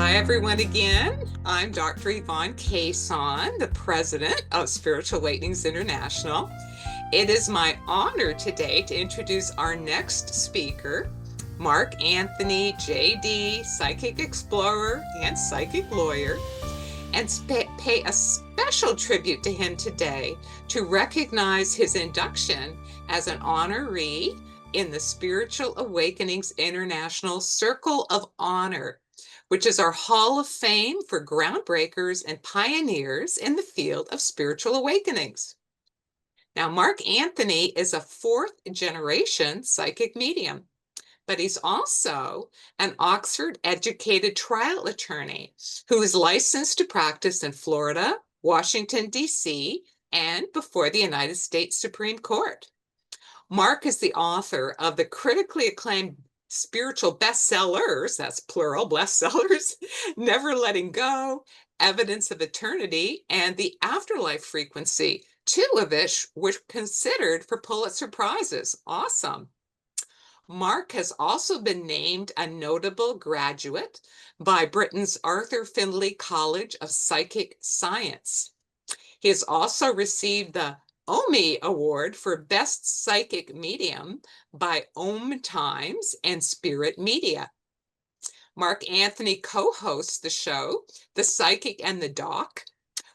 Hi, everyone, again. I'm Dr. Yvonne Cason, the president of Spiritual Awakenings International. It is my honor today to introduce our next speaker, Mark Anthony, JD, psychic explorer and psychic lawyer, and pay a special tribute to him today to recognize his induction as an honoree in the Spiritual Awakenings International Circle of Honor, which is our Hall of Fame for groundbreakers and pioneers in the field of spiritual awakenings. Now, Mark Anthony is a fourth-generation psychic medium, but he's also an Oxford-educated trial attorney who is licensed to practice in Florida, Washington, D.C., and before the United States Supreme Court. Mark is the author of the critically acclaimed spiritual bestsellers, that's plural, bestsellers, Never Letting Go, Evidence of Eternity, and the Afterlife Frequency, two of which were considered for Pulitzer Prizes. Awesome. Mark has also been named a notable graduate by Britain's Arthur Findlay College of Psychic Science. He has also received the OMI Award for Best Psychic Medium by Om Times and Spirit Media. Mark Anthony co-hosts the show, The Psychic and the Doc,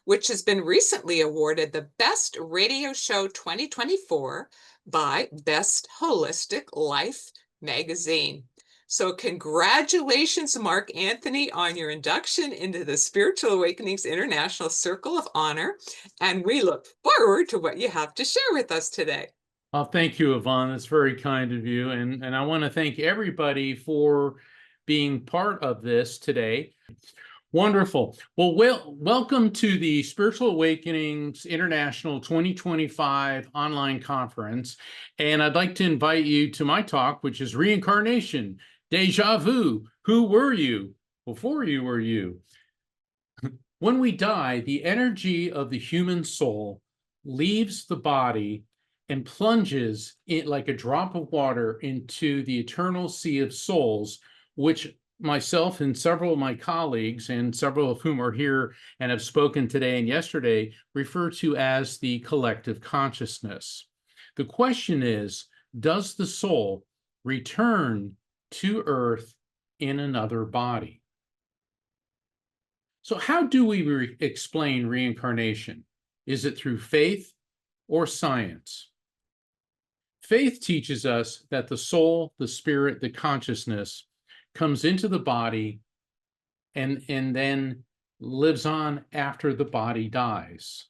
which has been recently awarded the Best Radio Show 2024 by Best Holistic Life magazine. So congratulations, Mark Anthony, on your induction into the Spiritual Awakenings International Circle of Honor, and we look forward to what you have to share with us today. Thank you, Yvonne. That's very kind of you, and I want to thank everybody for being part of this today. Wonderful. Well, welcome to the Spiritual Awakenings International 2025 online conference, and I'd like to invite you to my talk, which is Reincarnation, Déjà Vu. Who were you before you were you? When we die, the energy of the human soul leaves the body and plunges it like a drop of water into the eternal sea of souls, which myself and several of my colleagues, and several of whom are here and have spoken today and yesterday, refer to as the collective consciousness. The question is, does the soul return to Earth in another body? So how do we explain reincarnation? Is it through faith or science? Faith teaches us that the soul, the spirit, the consciousness comes into the body and then lives on after the body dies.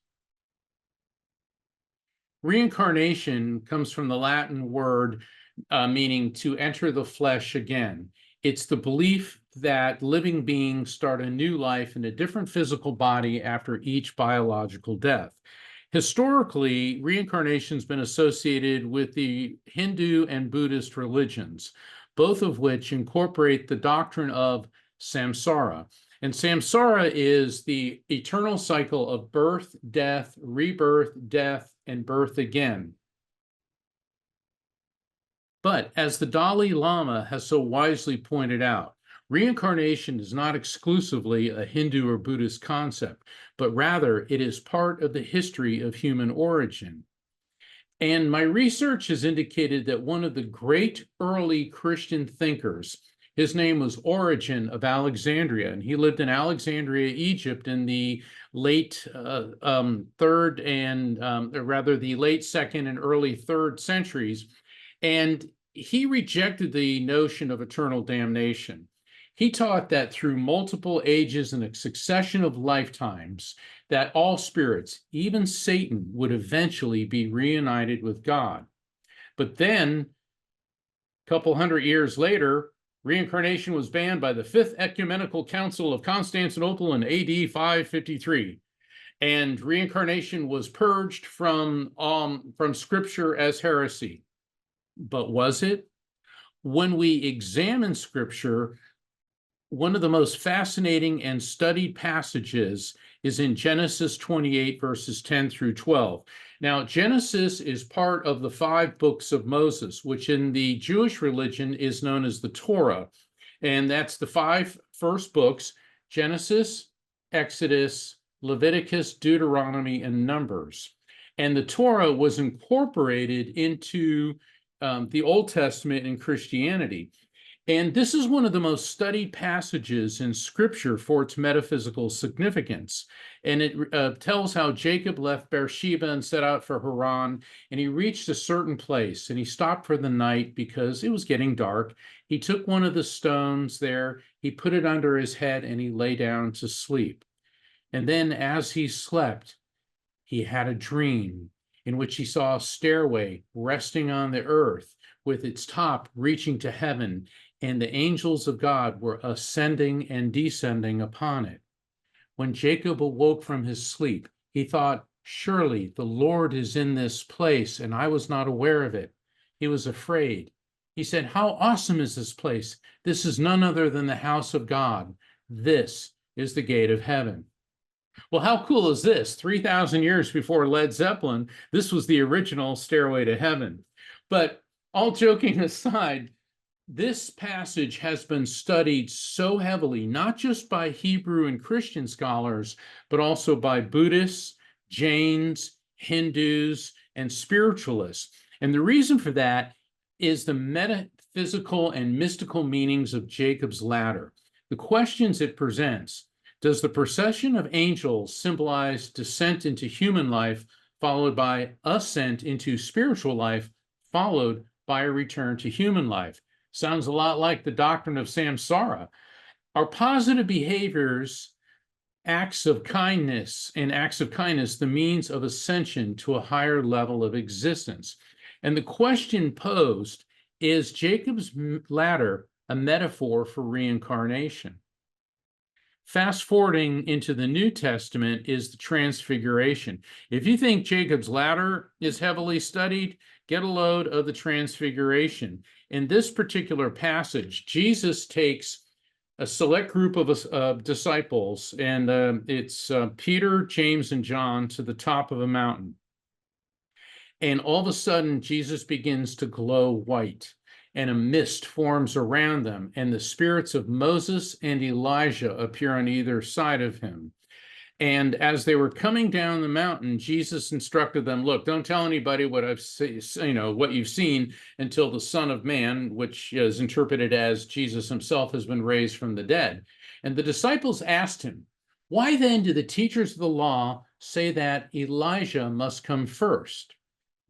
Reincarnation comes from the Latin word meaning to enter the flesh again. It's the belief that living beings start a new life in a different physical body after each biological death. Historically, reincarnation has been associated with the Hindu and Buddhist religions, both of which incorporate the doctrine of samsara. And samsara is the eternal cycle of birth, death, rebirth, death, and birth again. But as the Dalai Lama has so wisely pointed out, reincarnation is not exclusively a Hindu or Buddhist concept, but rather it is part of the history of human origin. And my research has indicated that one of the great early Christian thinkers, his name was Origen of Alexandria, and he lived in Alexandria, Egypt in the late third and rather the late second and early third centuries. And he rejected the notion of eternal damnation. He taught that through multiple ages and a succession of lifetimes, that all spirits, even Satan, would eventually be reunited with God. But then, a couple hundred years later, reincarnation was banned by the Fifth Ecumenical Council of Constantinople in AD 553. And reincarnation was purged from Scripture as heresy. But was it? When we examine Scripture, one of the most fascinating and studied passages is in Genesis 28, verses 10 through 12. Now, Genesis is part of the 5 books of Moses, which in the Jewish religion is known as the Torah. And that's the 5 first books. Genesis, Exodus, Leviticus, Deuteronomy, and Numbers. And the Torah was incorporated into the Old Testament in Christianity. And this is one of the most studied passages in Scripture for its metaphysical significance. And it tells how Jacob left Beersheba and set out for Haran, and he reached a certain place, and he stopped for the night because it was getting dark. He took one of the stones there, he put it under his head, and he lay down to sleep. And then as he slept, he had a dream in which he saw a stairway resting on the earth with its top reaching to heaven, and the angels of God were ascending and descending upon it. When Jacob awoke from his sleep, he thought, "Surely the Lord is in this place, and I was not aware of it." He was afraid. He said, "How awesome is this place? This is none other than the house of God. This is the gate of heaven." Well, how cool is this? 3,000 years before Led Zeppelin, this was the original Stairway to Heaven. But all joking aside, this passage has been studied so heavily, not just by Hebrew and Christian scholars, but also by Buddhists, Jains, Hindus, and spiritualists. And the reason for that is the metaphysical and mystical meanings of Jacob's ladder. The questions it presents. Does the procession of angels symbolize descent into human life, followed by ascent into spiritual life, followed by a return to human life? Sounds a lot like the doctrine of samsara. Are positive behaviors, acts of kindness the means of ascension to a higher level of existence? And the question posed, is Jacob's ladder a metaphor for reincarnation? Fast forwarding into the New Testament is the Transfiguration. If you think Jacob's ladder is heavily studied, get a load of the Transfiguration. In this particular passage, Jesus takes a select group of disciples, and it's Peter, James, and John, to the top of a mountain. And all of a sudden, Jesus begins to glow white, and a mist forms around them, and the spirits of Moses and Elijah appear on either side of him. And as they were coming down the mountain, Jesus instructed them, "Look, don't tell anybody what what you've seen until the Son of Man," which is interpreted as Jesus himself has been raised from the dead. And the disciples asked him, "Why then do the teachers of the law say that Elijah must come first?"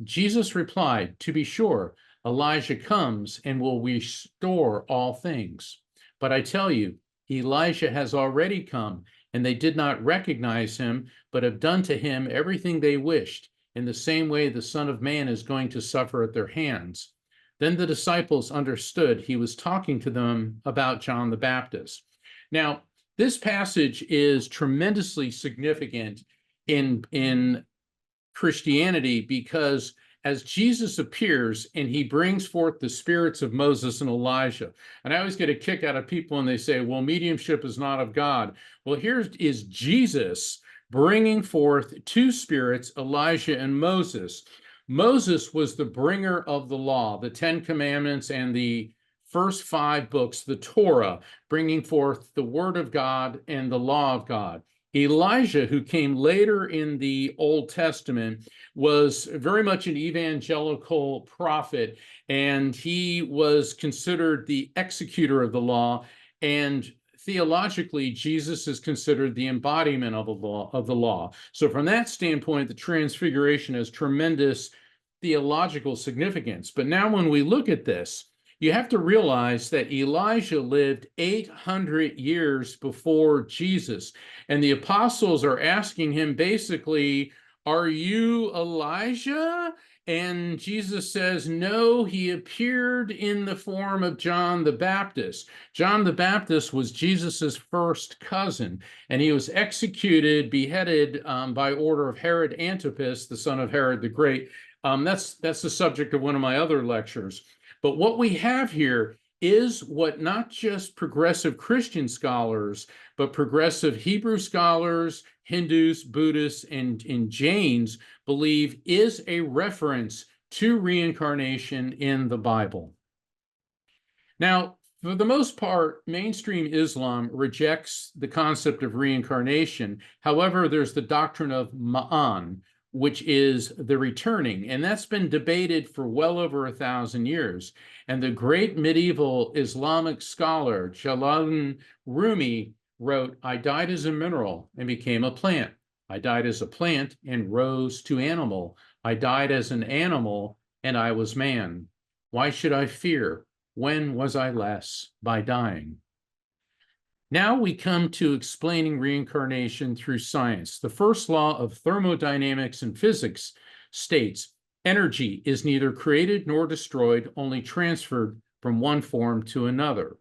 Jesus replied, "To be sure, Elijah comes and will restore all things. But I tell you, Elijah has already come, and they did not recognize him, but have done to him everything they wished. In the same way, the Son of Man is going to suffer at their hands." Then the disciples understood he was talking to them about John the Baptist. Now, this passage is tremendously significant in Christianity, because as Jesus appears and he brings forth the spirits of Moses and Elijah, and I always get a kick out of people when they say, "Well, mediumship is not of God." Well, here is Jesus bringing forth two spirits, Elijah and Moses. Moses was the bringer of the law, the 10 Commandments and the first 5 books, the Torah, bringing forth the word of God and the law of God. Elijah, who came later in the Old Testament, was very much an evangelical prophet, and he was considered the executor of the law. And theologically, Jesus is considered the embodiment of the law. So from that standpoint, the Transfiguration has tremendous theological significance. But now when we look at this, you have to realize that Elijah lived 800 years before Jesus. And the apostles are asking him basically, "Are you Elijah?" And Jesus says, "No, he appeared in the form of John the Baptist." John the Baptist was Jesus's first cousin, and he was executed, beheaded by order of Herod Antipas, the son of Herod the Great. That's the subject of one of my other lectures. But what we have here is what not just progressive Christian scholars, but progressive Hebrew scholars, Hindus, Buddhists, and Jains believe is a reference to reincarnation in the Bible. Now, For the most part, mainstream Islam rejects the concept of reincarnation. However, there's the doctrine of Ma'an, which is the returning, and that's been debated for well over 1,000 years. And the great medieval Islamic scholar Jalaluddin Rumi wrote, "I died as a mineral and became a plant. I died as a plant and rose to animal. I died as an animal and I was man. Why should I fear? When was I less by dying?" Now we come to explaining reincarnation through science. The first law of thermodynamics and physics states energy is neither created nor destroyed, only transferred from one form to another.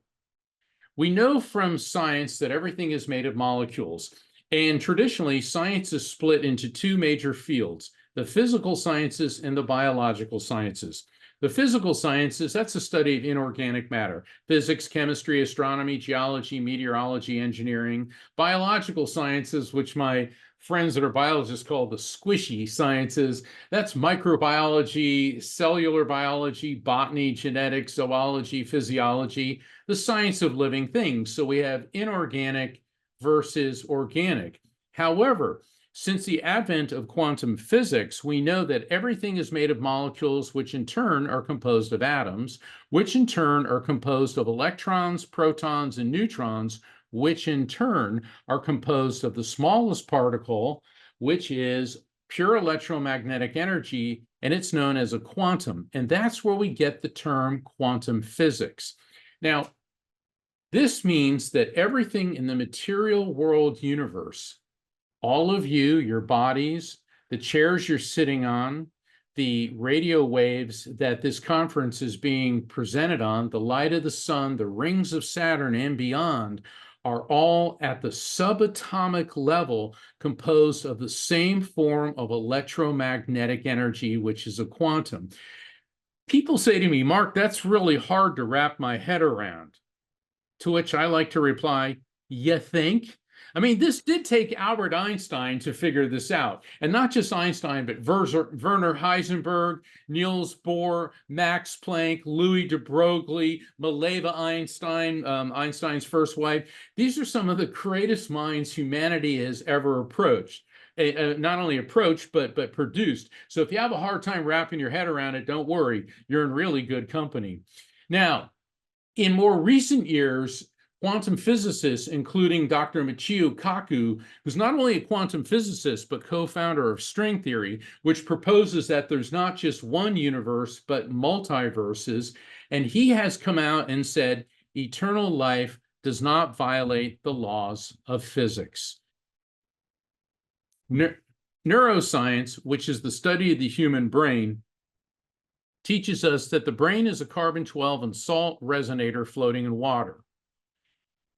We know from science that everything is made of molecules, and traditionally science is split into two major fields, the physical sciences and the biological sciences. The physical sciences, that's the study of inorganic matter, physics, chemistry, astronomy, geology, meteorology, engineering. Biological sciences, which my friends that are biologists call the squishy sciences, that's microbiology, cellular biology, botany, genetics, zoology, physiology, the science of living things. So we have inorganic versus organic. However, since the advent of quantum physics, we know that everything is made of molecules, which in turn are composed of atoms, which in turn are composed of electrons, protons, and neutrons, which in turn are composed of the smallest particle, which is pure electromagnetic energy, and it's known as a quantum. And that's where we get the term quantum physics. Now, this means that everything in the material world universe, all of you, your bodies, the chairs you're sitting on, the radio waves that this conference is being presented on, the light of the sun, the rings of Saturn and beyond, are all at the subatomic level composed of the same form of electromagnetic energy, which is a quantum. People say to me, "Mark, that's really hard to wrap my head around." To which I like to reply, "You think?" I mean, this did take Albert Einstein to figure this out. And not just Einstein, but Werner Heisenberg, Niels Bohr, Max Planck, Louis de Broglie, Mileva Einstein, Einstein's first wife. These are some of the greatest minds humanity has ever approached. Not only approached, but produced. So if you have a hard time wrapping your head around it, don't worry. You're in really good company. Now, in more recent years, quantum physicists, including Dr. Michio Kaku, who's not only a quantum physicist, but co-founder of string theory, which proposes that there's not just one universe, but multiverses. And he has come out and said, eternal life does not violate the laws of physics. Neuroscience, which is the study of the human brain, teaches us that the brain is a carbon-12 and salt resonator floating in water.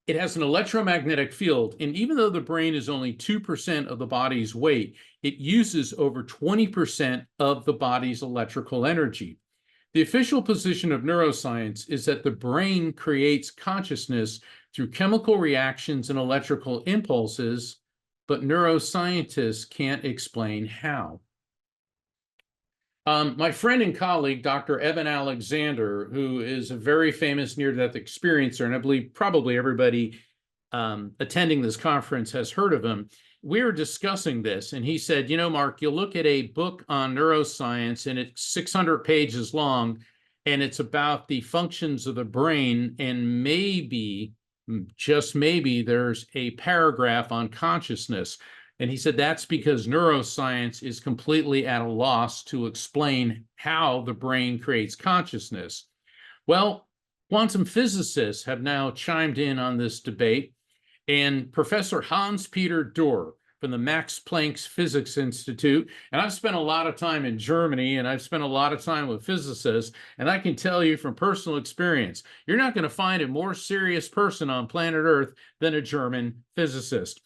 It has an electromagnetic field, and even though the brain is only 2% of the body's weight, it uses over 20% of the body's electrical energy. The official position of neuroscience is that the brain creates consciousness through chemical reactions and electrical impulses, but neuroscientists can't explain how. My friend and colleague, Dr. Evan Alexander, who is a very famous near-death experiencer, and I believe probably everybody attending this conference has heard of him, we were discussing this, and he said, you know, Mark, you look at a book on neuroscience, and it's 600 pages long, and it's about the functions of the brain, and maybe, just maybe, there's a paragraph on consciousness. And he said that's because neuroscience is completely at a loss to explain how the brain creates consciousness. Well, quantum physicists have now chimed in on this debate, and Professor Hans-Peter Dürr from the Max Planck Physics Institute, and I've spent a lot of time in Germany, and I've spent a lot of time with physicists, and I can tell you from personal experience, you're not going to find a more serious person on planet Earth than a German physicist.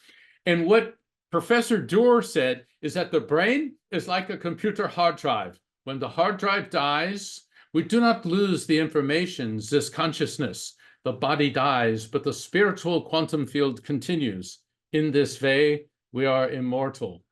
And what Professor Dürr said is that the brain is like a computer hard drive. When the hard drive dies, we do not lose the information, this consciousness. The body dies, but the spiritual quantum field continues. In this way, we are immortal.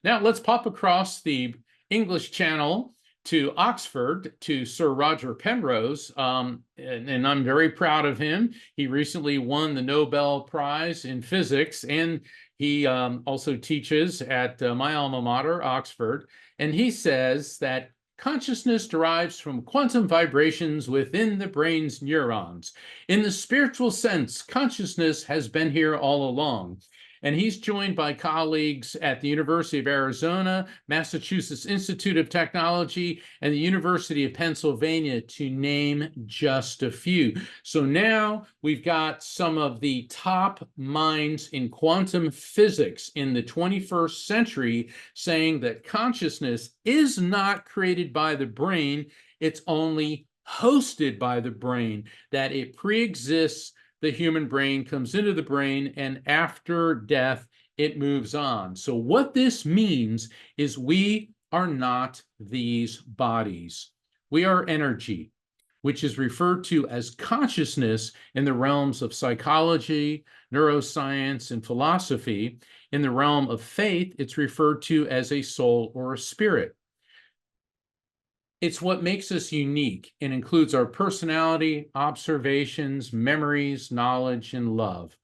Now let's pop across the English channel to Oxford to Sir Roger Penrose, and I'm very proud of him. He recently won the Nobel Prize in physics, and he also teaches at my alma mater, Oxford, and he says that consciousness derives from quantum vibrations within the brain's neurons. In the spiritual sense, consciousness has been here all along. And he's joined by colleagues at the University of Arizona, Massachusetts Institute of Technology, and the University of Pennsylvania, to name just a few. So now we've got some of the top minds in quantum physics in the 21st century saying that consciousness is not created by the brain, it's only hosted by the brain, that it pre-exists. The human brain comes into the brain, and after death, it moves on. So what this means is we are not these bodies. We are energy, which is referred to as consciousness in the realms of psychology, neuroscience, and philosophy. In the realm of faith, it's referred to as a soul or a spirit. It's what makes us unique and includes our personality, observations, memories, knowledge, and love.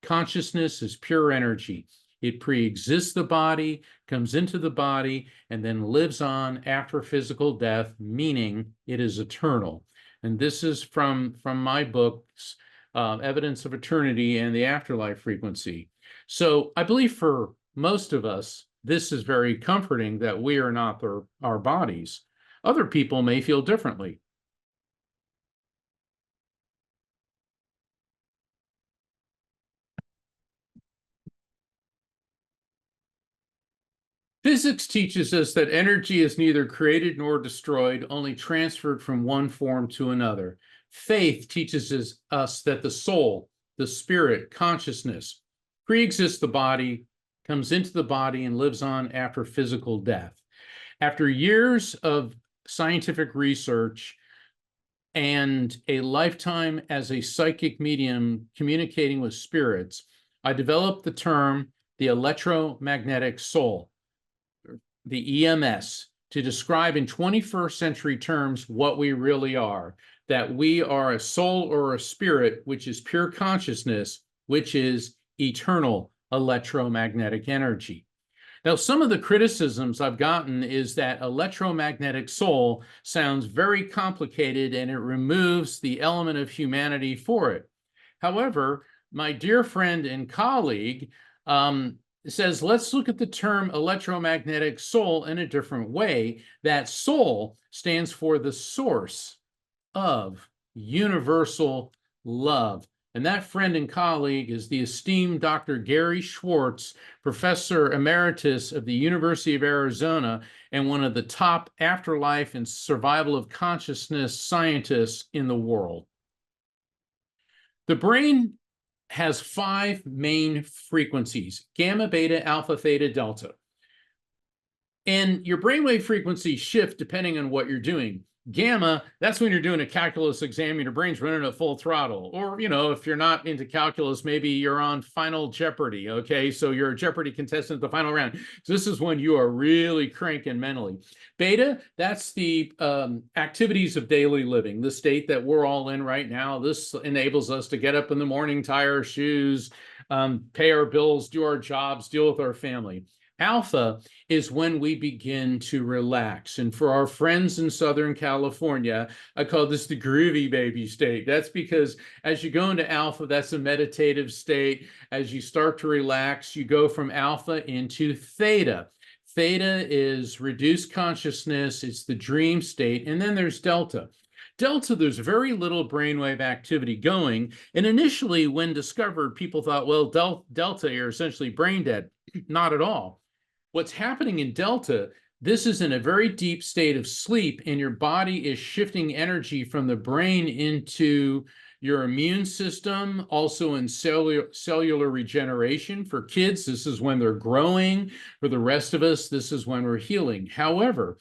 Consciousness is pure energy. It pre-exists the body, comes into the body, and then lives on after physical death, meaning it is eternal. And this is from my books, Evidence of Eternity and the Afterlife Frequency. So I believe for most of us, this is very comforting that we are not our bodies. Other people may feel differently. Physics teaches us that energy is neither created nor destroyed, only transferred from one form to another. Faith teaches us that the soul, the spirit, consciousness, pre-exists the body, comes into the body, and lives on after physical death. After years of scientific research and a lifetime as a psychic medium communicating with spirits, I developed the term the electromagnetic soul, the EMS, to describe in 21st century terms what we really are, that we are a soul or a spirit, which is pure consciousness, which is eternal electromagnetic energy. Now, some of the criticisms I've gotten is that electromagnetic soul sounds very complicated and it removes the element of humanity for it. However, my dear friend and colleague says, let's look at the term electromagnetic soul in a different way. That soul stands for the source of universal love. And that friend and colleague is the esteemed Dr. Gary Schwartz, Professor Emeritus of the University of Arizona, and one of the top afterlife and survival of consciousness scientists in the world. The brain has 5 main frequencies: gamma, beta, alpha, theta, delta. And your brainwave frequencies shift depending on what you're doing. Gamma, that's when you're doing a calculus exam and your brain's running at full throttle. Or, if you're not into calculus, maybe you're on Final Jeopardy, okay? So you're a Jeopardy contestant at the final round. So this is when you are really cranking mentally. Beta, that's the activities of daily living, the state that we're all in right now. This enables us to get up in the morning, tie our shoes, pay our bills, do our jobs, deal with our family. Alpha is when we begin to relax. And for our friends in Southern California, I call this the groovy baby state. That's because as you go into alpha, that's a meditative state. As you start to relax, you go from alpha into theta. Theta is reduced consciousness. It's the dream state. And then there's delta. Delta, there's very little brainwave activity going. And initially, when discovered, people thought, well, delta, you're essentially brain dead. Not at all. What's happening in delta, this is in a very deep state of sleep, and your body is shifting energy from the brain into your immune system, also in cellular regeneration. For kids, this is when they're growing. For the rest of us, this is when we're healing. However,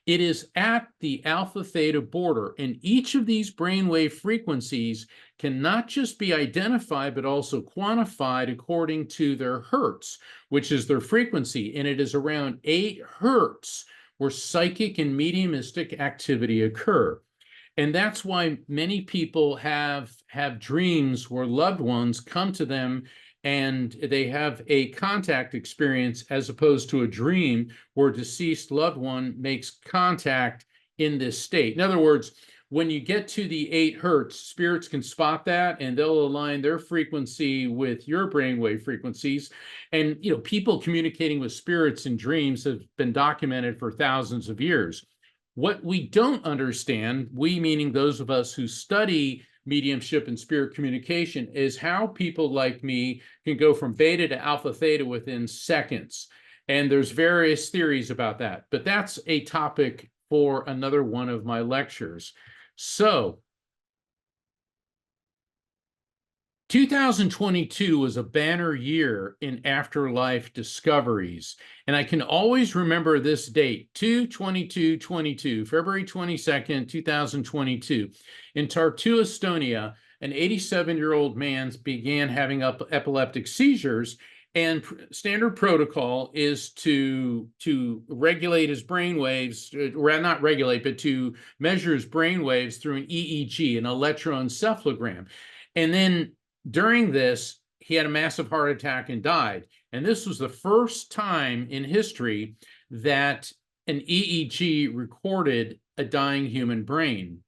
it is at the alpha theta border, and each of these brainwave frequencies can not just be identified, but also quantified according to their hertz, which is their frequency, and it is around 8 hertz where psychic and mediumistic activity occur. And that's why many people have dreams where loved ones come to them and they have a contact experience, as opposed to a dream where a deceased loved one makes contact in this state. In other words, when you get to the 8 hertz, spirits can spot that and they'll align their frequency with your brainwave frequencies. And people communicating with spirits in dreams have been documented for thousands of years. What we don't understand, we meaning those of us who study mediumship and spirit communication, is how people like me can go from beta to alpha theta within seconds. And there's various theories about that, but that's a topic for another one of my lectures. So 2022 was a banner year in afterlife discoveries. And I can always remember this date, 2/22/22, February 22nd, 2022. In Tartu, Estonia, an 87-year-old man began having epileptic seizures, and standard protocol is to regulate his brain waves, or not regulate, but to measure his brain waves through an EEG, an electroencephalogram. And then during this, he had a massive heart attack and died. And this was the first time in history that an EEG recorded a dying human brain.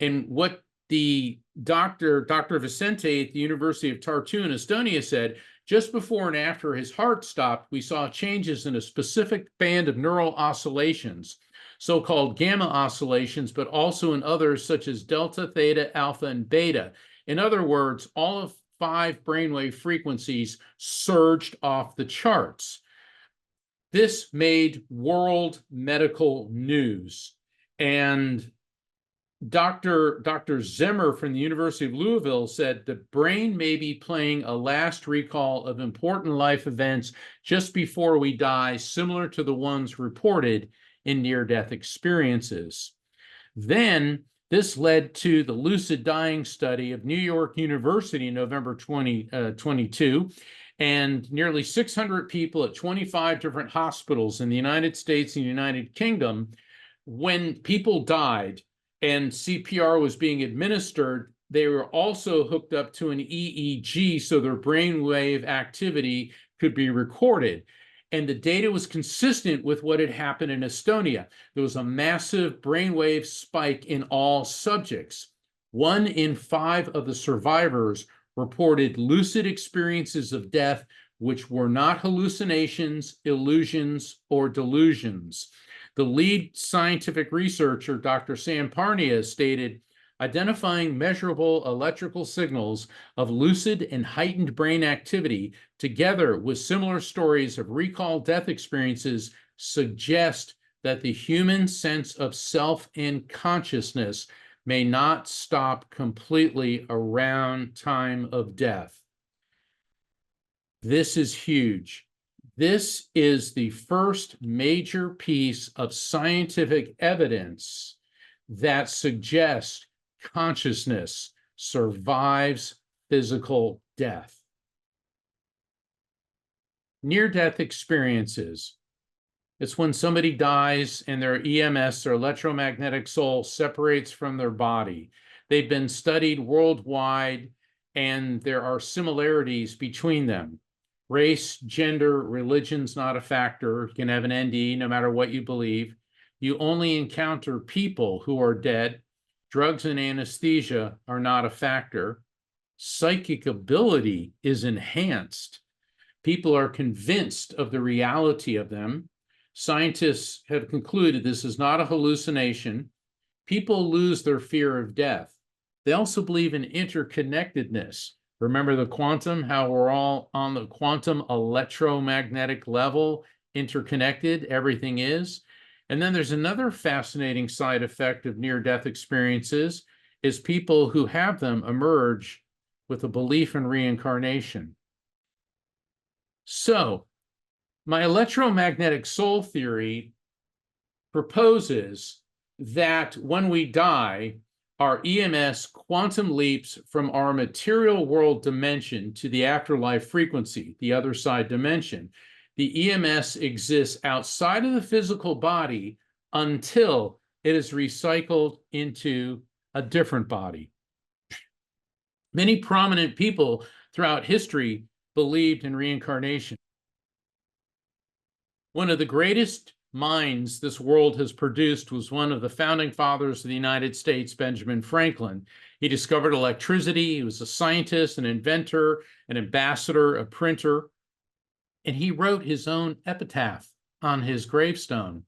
And what the Dr. Vicente at the University of Tartu in Estonia said, just before and after his heart stopped, we saw changes in a specific band of neural oscillations, so-called gamma oscillations, but also in others such as delta, theta, alpha, and beta. In other words, all of 5 brainwave frequencies surged off the charts. This made world medical news. And Dr. Zimmer from the University of Louisville said the brain may be playing a last recall of important life events just before we die, similar to the ones reported in near-death experiences. Then this led to the lucid dying study of New York University in November 2022, and nearly 600 people at 25 different hospitals in the United States and United Kingdom. When people died and CPR was being administered, they were also hooked up to an EEG so their brainwave activity could be recorded. And the data was consistent with what had happened in Estonia. There was a massive brainwave spike in all subjects. 1 in 5 of the survivors reported lucid experiences of death, which were not hallucinations, illusions, or delusions. The lead scientific researcher, Dr. Sam Parnia, stated, identifying measurable electrical signals of lucid and heightened brain activity together with similar stories of recall death experiences suggest that the human sense of self and consciousness may not stop completely around time of death. This is huge. This is the first major piece of scientific evidence that suggests consciousness survives physical death. Near-death experiences. It's when somebody dies and their EMS, their electromagnetic soul, separates from their body. They've been studied worldwide, and there are similarities between them. Race, gender, religion's not a factor. You can have an ND no matter what you believe. You only encounter people who are dead. Drugs and anesthesia are not a factor. Psychic ability is enhanced. People are convinced of the reality of them. Scientists have concluded this is not a hallucination. People lose their fear of death. They also believe in interconnectedness. Remember the quantum, how we're all on the quantum electromagnetic level, interconnected, everything is. And then there's another fascinating side effect of near-death experiences is people who have them emerge with a belief in reincarnation. So, my electromagnetic soul theory proposes that when we die, our EMS quantum leaps from our material world dimension to the afterlife frequency, the other side dimension. The EMS exists outside of the physical body, until it is recycled into a different body. Many prominent people throughout history believed in reincarnation. One of the greatest minds this world has produced was one of the founding fathers of the United States, Benjamin Franklin. He discovered electricity. He was a scientist, an inventor, an ambassador, a printer, and he wrote his own epitaph on his gravestone.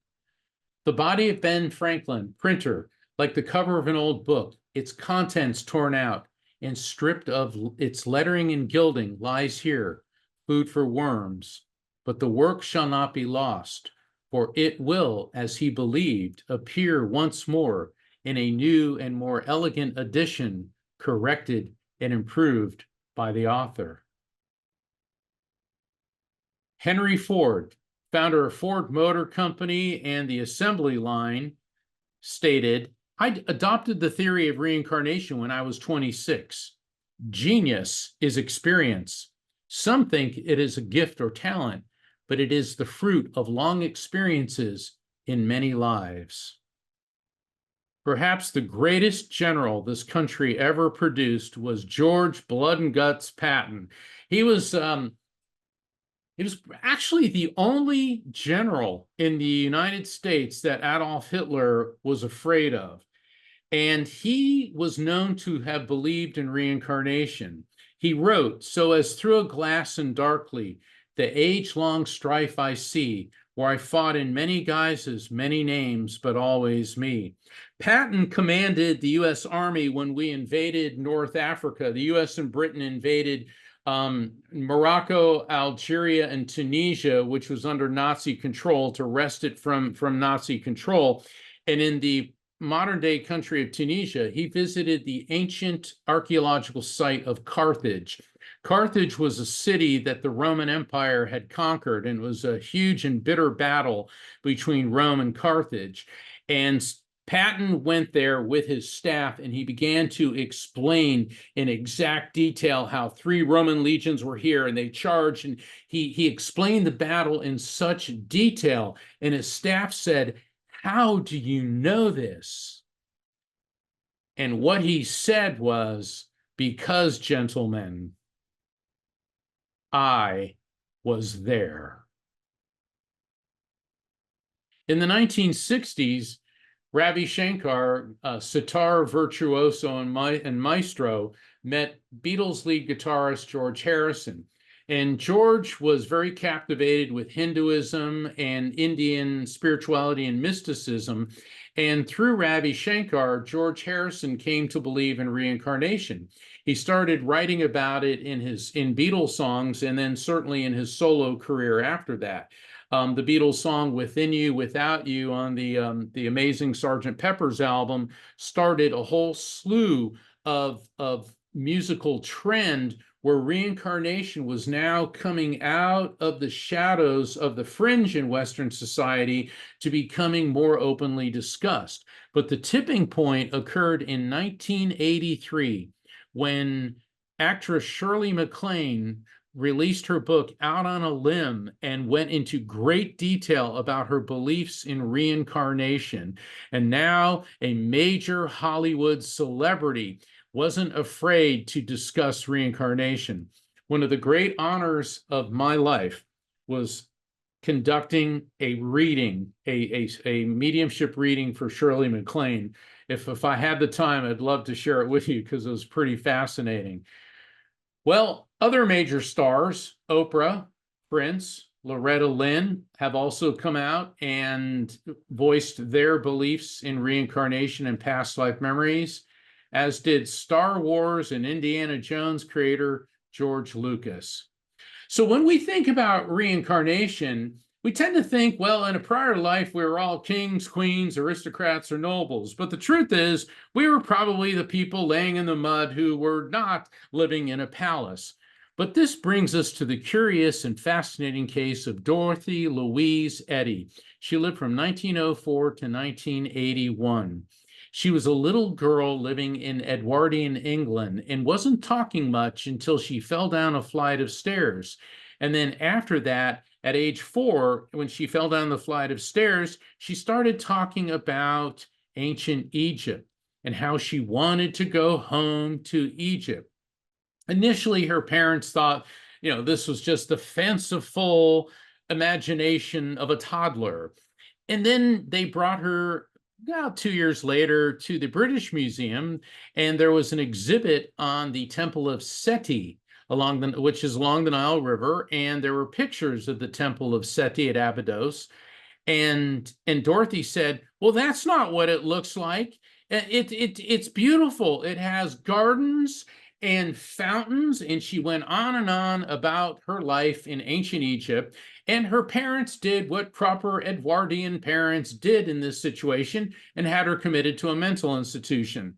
The body of Ben Franklin, printer, like the cover of an old book, its contents torn out and stripped of its lettering and gilding, lies here, food for worms. But the work shall not be lost, for it will, as he believed, appear once more in a new and more elegant edition, corrected and improved by the author. Henry Ford, founder of Ford Motor Company and the assembly line, stated, "I adopted the theory of reincarnation when I was 26. Genius is experience. Some think it is a gift or talent, but it is the fruit of long experiences in many lives." Perhaps the greatest general this country ever produced was George Blood and Guts Patton. He was actually the only general in the United States that Adolf Hitler was afraid of. And he was known to have believed in reincarnation. He wrote, "So as through a glass and darkly, the age-long strife I see, where I fought in many guises, many names, but always me." Patton commanded the U.S. Army when we invaded North Africa. The U.S. and Britain invaded Morocco, Algeria, and Tunisia, which was under Nazi control, to wrest it from Nazi control. And in the modern-day country of Tunisia, he visited the ancient archaeological site of Carthage. Carthage was a city that the Roman Empire had conquered, and it was a huge and bitter battle between Rome and Carthage. And Patton went there with his staff, and he began to explain in exact detail how 3 Roman legions were here and they charged, and he explained the battle in such detail, and his staff said, "How do you know this?" And what he said was, "Because, gentlemen, I was there." In the 1960s, Ravi Shankar, sitar virtuoso and maestro, met Beatles lead guitarist George Harrison. And George was very captivated with Hinduism and Indian spirituality and mysticism. And through Ravi Shankar, George Harrison came to believe in reincarnation. He started writing about it in Beatles songs, and then certainly in his solo career after that. The Beatles song "Within You, Without You" on the Amazing Sgt. Pepper's album started a whole slew of musical trend where reincarnation was now coming out of the shadows of the fringe in Western society to becoming more openly discussed. But the tipping point occurred in 1983 when actress Shirley MacLaine released her book Out on a Limb and went into great detail about her beliefs in reincarnation. And now a major Hollywood celebrity wasn't afraid to discuss reincarnation. One of the great honors of my life was conducting a reading, a mediumship reading for Shirley MacLaine. If I had the time, I'd love to share it with you because it was pretty fascinating. Well, other major stars, Oprah, Prince, Loretta Lynn, have also come out and voiced their beliefs in reincarnation and past life memories, as did Star Wars and Indiana Jones creator George Lucas. So when we think about reincarnation, we tend to think, well, in a prior life, we were all kings, queens, aristocrats, or nobles. But the truth is, we were probably the people laying in the mud who were not living in a palace. But this brings us to the curious and fascinating case of Dorothy Louise Eddy. She lived from 1904 to 1981. She was a little girl living in Edwardian England and wasn't talking much until she fell down a flight of stairs. And then after that, At age 4, when she fell down the flight of stairs, she started talking about ancient Egypt and how she wanted to go home to Egypt. Initially, her parents thought, this was just the fanciful imagination of a toddler. And then they brought her about 2 years later to the British Museum, and there was an exhibit on the Temple of Seti, which is along the Nile River, and there were pictures of the Temple of Seti at Abydos. And Dorothy said, "Well, that's not what it looks like. It's beautiful. It has gardens and fountains." And she went on and on about her life in ancient Egypt. And her parents did what proper Edwardian parents did in this situation and had her committed to a mental institution.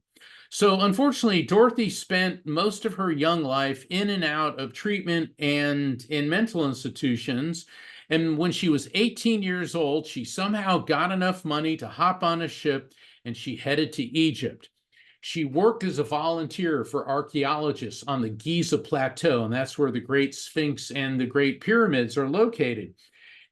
So, unfortunately, Dorothy spent most of her young life in and out of treatment and in mental institutions. And when she was 18 years old, she somehow got enough money to hop on a ship and she headed to Egypt. She worked as a volunteer for archaeologists on the Giza Plateau, and that's where the Great Sphinx and the Great Pyramids are located.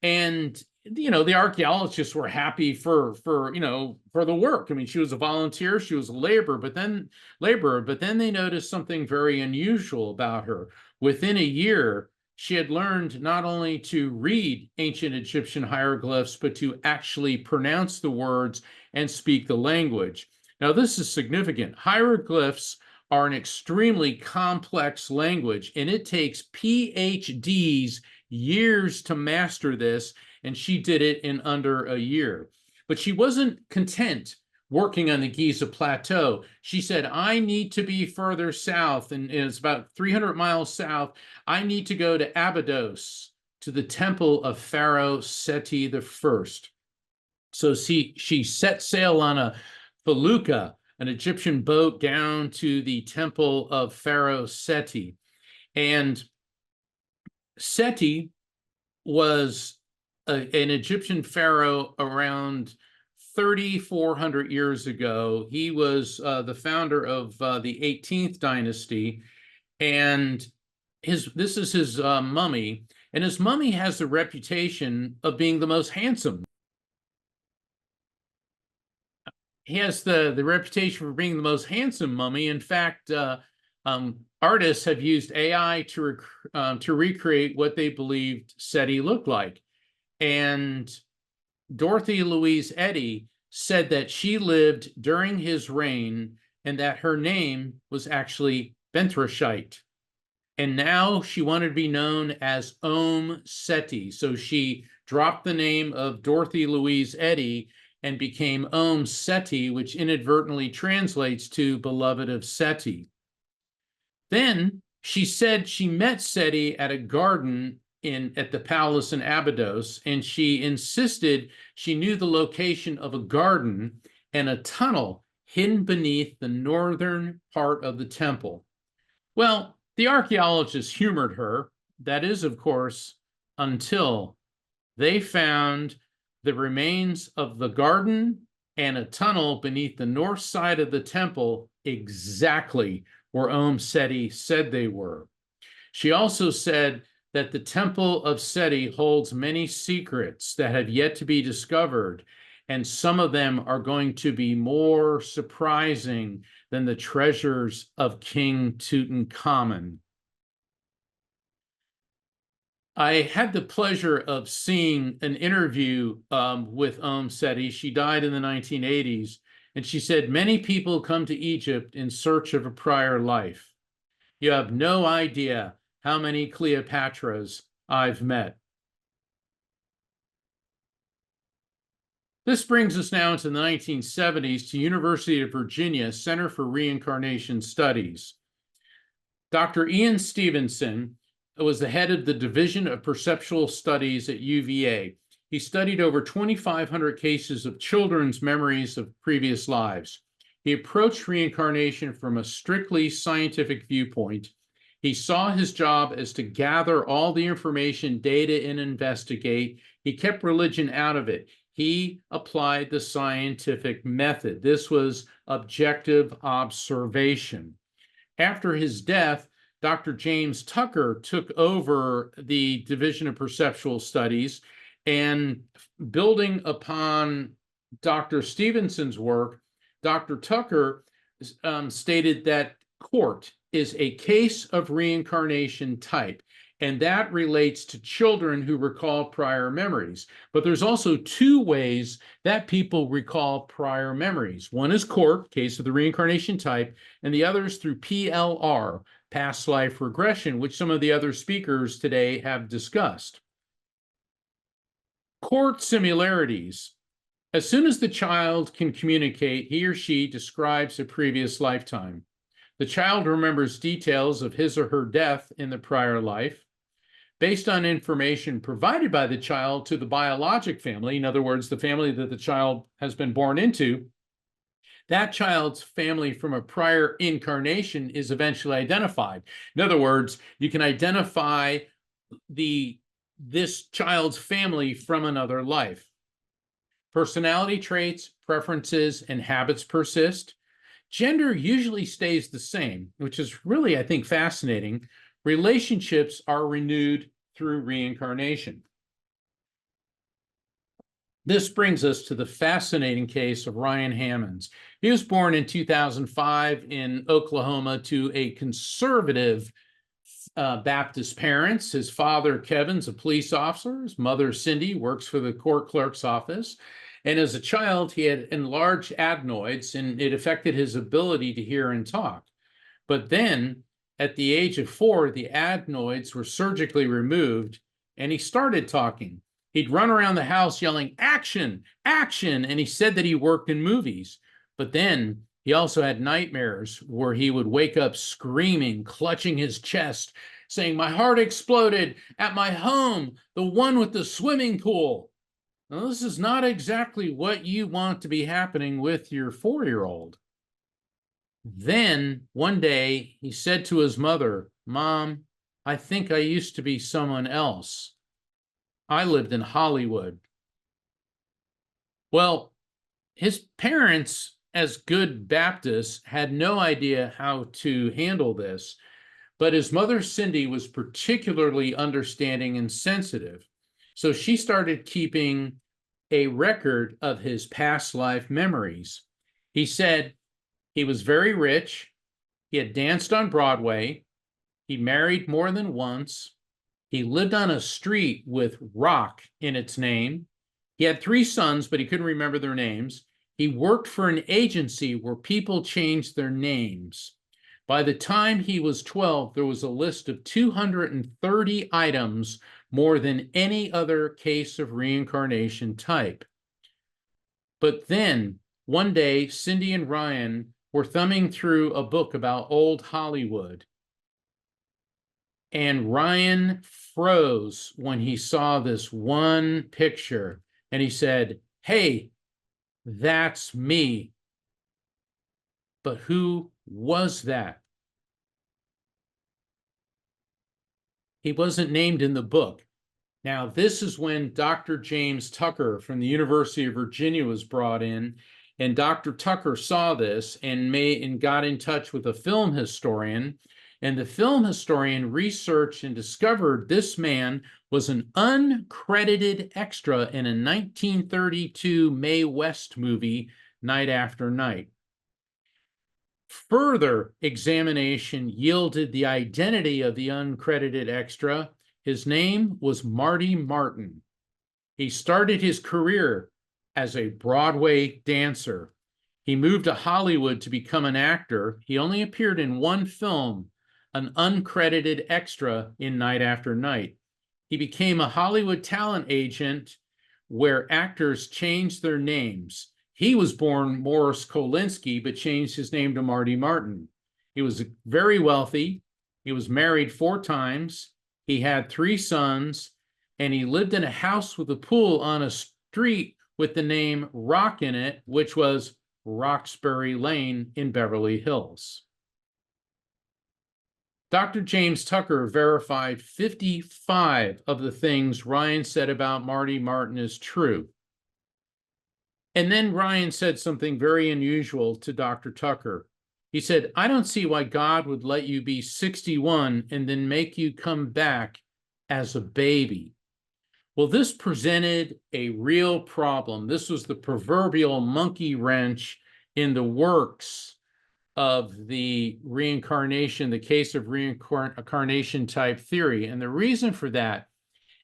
And the archaeologists were happy for the work. I mean, she was a volunteer, she was a laborer, but then they noticed something very unusual about her. Within a year, she had learned not only to read ancient Egyptian hieroglyphs, but to actually pronounce the words and speak the language. Now, this is significant. Hieroglyphs are an extremely complex language, and it takes PhDs years to master this, and she did it in under a year. But she wasn't content working on the Giza Plateau. She said, "I need to be further south," and it's about 300 miles south. "I need to go to Abydos, to the temple of Pharaoh Seti I." So she set sail on a felucca, an Egyptian boat, down to the temple of Pharaoh Seti. And Seti was an Egyptian pharaoh around 3,400 years ago. He was the founder of the 18th dynasty, and this is his mummy, and his mummy has the reputation of being the most handsome. He has the reputation for being the most handsome mummy. In fact, artists have used AI to recreate what they believed Seti looked like. And Dorothy Louise Eddy said that she lived during his reign and that her name was actually Bentrashite. And now she wanted to be known as Om Seti. So she dropped the name of Dorothy Louise Eddy and became Om Seti, which inadvertently translates to beloved of Seti. Then she said she met Seti at a garden at the palace in Abydos, and she insisted she knew the location of a garden and a tunnel hidden beneath the northern part of the temple. Well, the archaeologists humored her. That is, of course, until they found the remains of the garden and a tunnel beneath the north side of the temple exactly where Om Seti said they were. She also said that the Temple of Seti holds many secrets that have yet to be discovered, and some of them are going to be more surprising than the treasures of King Tutankhamun. I had the pleasure of seeing an interview with Om Seti. She died in the 1980s, and she said, "Many people come to Egypt in search of a prior life. You have no idea how many Cleopatras I've met." This brings us now into the 1970s to University of Virginia Center for Reincarnation Studies. Dr. Ian Stevenson was the head of the Division of Perceptual Studies at UVA. He studied over 2,500 cases of children's memories of previous lives. He approached reincarnation from a strictly scientific viewpoint. He saw his job as to gather all the information, data, and investigate. He kept religion out of it. He applied the scientific method. This was objective observation. After his death, Dr. James Tucker took over the Division of Perceptual Studies, and building upon Dr. Stevenson's work, Dr. Tucker stated that court is a case of reincarnation type, and that relates to children who recall prior memories. But there's also two ways that people recall prior memories. One is court, case of the reincarnation type, and the other is through PLR, past life regression, which some of the other speakers today have discussed. Court similarities. As soon as the child can communicate, he or she describes a previous lifetime. The child remembers details of his or her death in the prior life. Based on information provided by the child to the biologic family, in other words, the family that the child has been born into, that child's family from a prior incarnation is eventually identified. In other words, you can identify this child's family from another life. Personality traits, preferences, and habits persist. Gender usually stays the same, which is really, I think, fascinating. Relationships are renewed through reincarnation. This brings us to the fascinating case of Ryan Hammonds. He was born in 2005 in Oklahoma to a conservative Baptist parents. His father, Kevin's a police officer. His mother, Cindy, works for the court clerk's office. And as a child, he had enlarged adenoids, and it affected his ability to hear and talk. But then, at the age of 4, the adenoids were surgically removed, and he started talking. He'd run around the house yelling, "Action, action," and he said that he worked in movies. But then he also had nightmares where he would wake up screaming, clutching his chest, saying, "My heart exploded at my home, the one with the swimming pool." Now, this is not exactly what you want to be happening with your 4-year-old. Then one day he said to his mother, "Mom, I think I used to be someone else. I lived in Hollywood." Well, his parents, as good Baptists, had no idea how to handle this, but his mother, Cindy, was particularly understanding and sensitive. So she started keeping a record of his past life memories. He said he was very rich. He had danced on Broadway. He married more than once. He lived on a street with rock in its name. He had 3 sons, but he couldn't remember their names. He worked for an agency where people changed their names. By the time he was 12, there was a list of 230 items, more than any other case of reincarnation type. But then, one day, Cindy and Ryan were thumbing through a book about old Hollywood. And Ryan froze when he saw this one picture, and he said, "Hey, that's me." But who was that? He wasn't named in the book. Now, this is when Dr. James Tucker from the University of Virginia was brought in, and Dr. Tucker saw this and got in touch with a film historian, and the film historian researched and discovered this man was an uncredited extra in a 1932 Mae West movie, Night After Night. Further examination yielded the identity of the uncredited extra. His name was Marty Martin. He started his career as a Broadway dancer. He moved to Hollywood to become an actor. He only appeared in one film, an uncredited extra in Night After Night. He became a Hollywood talent agent where actors changed their names. He was born Morris Kolinsky, but changed his name to Marty Martin. He was very wealthy. He was married 4 times. He had 3 sons, and he lived in a house with a pool on a street with the name Rock in it, which was Roxbury Lane in Beverly Hills. Dr. James Tucker verified 55 of the things Ryan said about Marty Martin is true. And then Ryan said something very unusual to Dr. Tucker. He said, I don't see why God would let you be 61 and then make you come back as a baby. Well, this presented a real problem. This was the proverbial monkey wrench in the works of the reincarnation, the case of reincarnation type theory. And the reason for that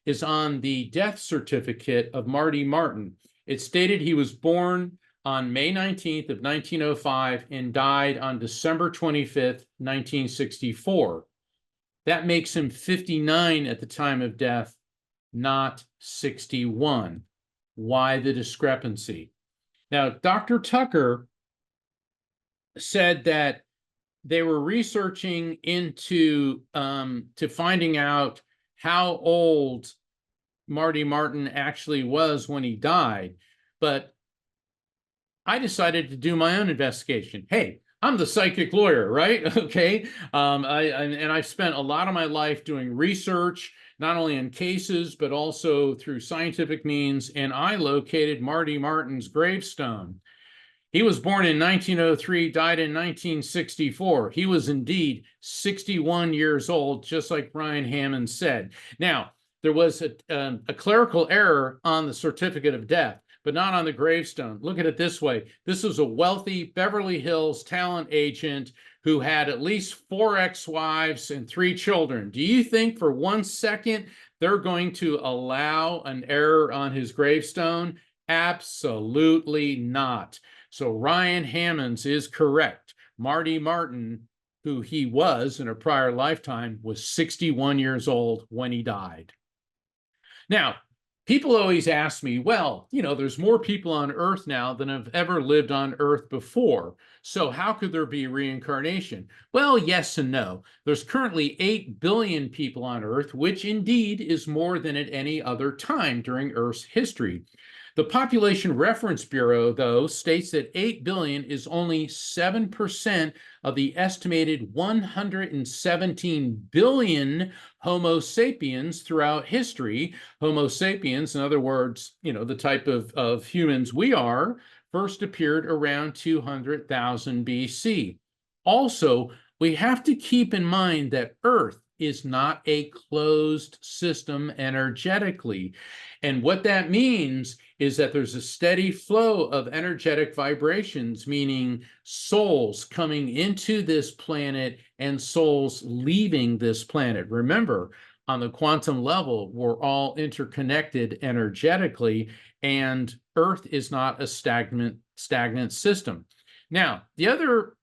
is on the death certificate of Marty Martin. It stated he was born on May 19th of 1905 and died on December 25th, 1964. That makes him 59 at the time of death, not 61. Why the discrepancy? Now, Dr. Tucker said that they were researching into to finding out how old Marty Martin actually was when he died. But I decided to do my own investigation. Hey, I'm the psychic lawyer, right? Okay. I've spent a lot of my life doing research, not only in cases, but also through scientific means. And I located Marty Martin's gravestone. He was born in 1903, died in 1964. He was indeed 61 years old, just like Ryan Hammond said. Now, there was a clerical error on the certificate of death, but not on the gravestone. Look at it this way. This was a wealthy Beverly Hills talent agent who had at least 4 ex-wives and 3 children. Do you think for 1 second they're going to allow an error on his gravestone? Absolutely not. So Ryan Hammonds is correct. Marty Martin, who he was in a prior lifetime, was 61 years old when he died. Now, people always ask me, well, there's more people on Earth now than have ever lived on Earth before. So how could there be reincarnation? Well, yes and no. There's currently 8 billion people on Earth, which indeed is more than at any other time during Earth's history. The Population Reference Bureau, though, states that 8 billion is only 7% of the estimated 117 billion Homo sapiens throughout history. Homo sapiens, in other words, the type of humans we are, first appeared around 200,000 BC. Also, we have to keep in mind that Earth is not a closed system energetically. And what that means is that there's a steady flow of energetic vibrations, meaning souls coming into this planet and souls leaving this planet. Remember, on the quantum level, we're all interconnected energetically, and Earth is not a stagnant system. Now, the other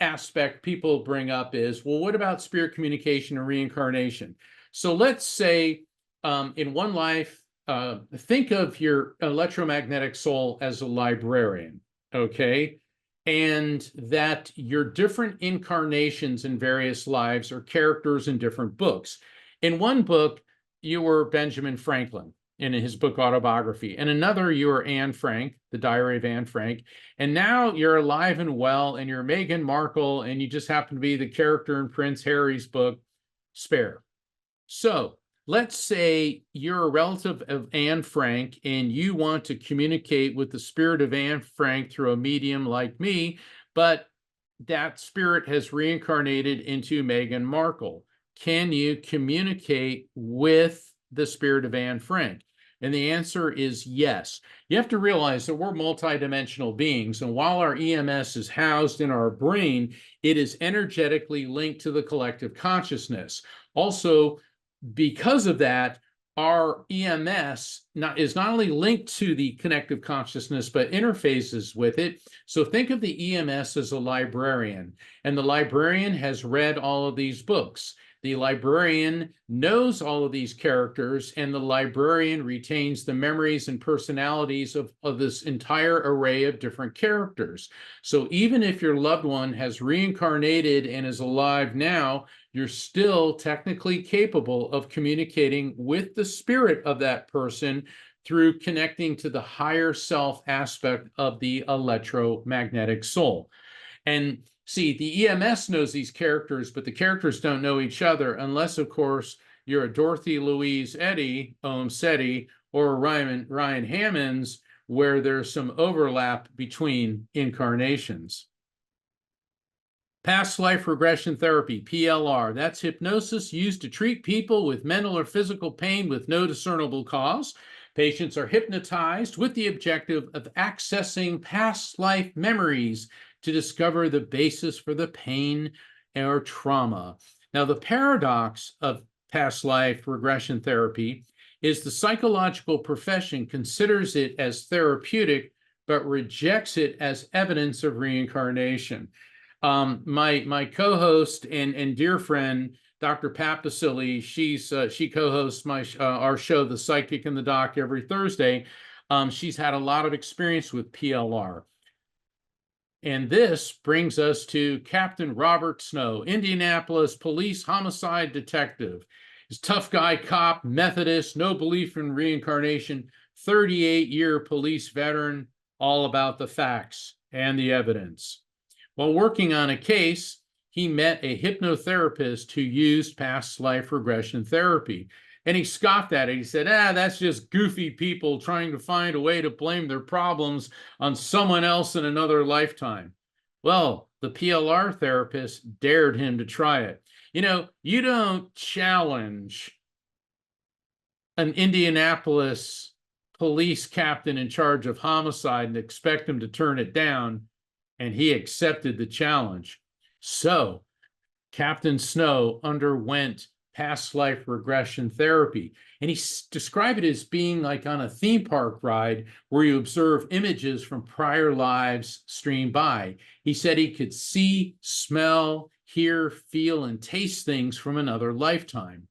aspect people bring up is, well, what about spirit communication and reincarnation? So let's say in one life, think of your electromagnetic soul as a librarian, okay? And that your different incarnations in various lives are characters in different books. In one book, you were Benjamin Franklin in his book Autobiography. And another, you were Anne Frank, the Diary of Anne Frank. And now you're alive and well, and you're Meghan Markle, and you just happen to be the character in Prince Harry's book, Spare. So let's say you're a relative of Anne Frank, and you want to communicate with the spirit of Anne Frank through a medium like me, but that spirit has reincarnated into Meghan Markle. Can you communicate with the spirit of Anne Frank? And the answer is yes. You have to realize that we're multidimensional beings, and while our EMS is housed in our brain, it is energetically linked to the collective consciousness. Also, because of that, our EMS is not only linked to the connective consciousness, but interfaces with it. So think of the EMS as a librarian, and the librarian has read all of these books. The librarian knows all of these characters, and the librarian retains the memories and personalities of this entire array of different characters. So even if your loved one has reincarnated and is alive now, you're still technically capable of communicating with the spirit of that person through connecting to the higher self aspect of the electromagnetic soul. And see, the EMS knows these characters, but the characters don't know each other unless, of course, you're a Dorothy Louise Eddy, Om Seti, or a Ryan Hammonds, where there's some overlap between incarnations. Past life regression therapy, PLR. That's hypnosis used to treat people with mental or physical pain with no discernible cause. Patients are hypnotized with the objective of accessing past life memories to discover the basis for the pain or trauma. Now, the paradox of past life regression therapy is the psychological profession considers it as therapeutic, but rejects it as evidence of reincarnation. My co-host and dear friend, Dr. Pat Basili, she co-hosts our show, The Psychic and the Doc, every Thursday. She's had a lot of experience with PLR. And this brings us to Captain Robert Snow, Indianapolis police homicide detective. He's tough guy cop, Methodist, no belief in reincarnation, 38-year police veteran, all about the facts and the evidence. While working on a case, he met a hypnotherapist who used past life regression therapy. And he scoffed at it. He said, that's just goofy people trying to find a way to blame their problems on someone else in another lifetime. Well, the PLR therapist dared him to try it. You don't challenge an Indianapolis police captain in charge of homicide and expect him to turn it down, and he accepted the challenge. So Captain Snow underwent past life regression therapy, and he described it as being like on a theme park ride where you observe images from prior lives stream by. He said he could see, smell, hear, feel, and taste things from another lifetime.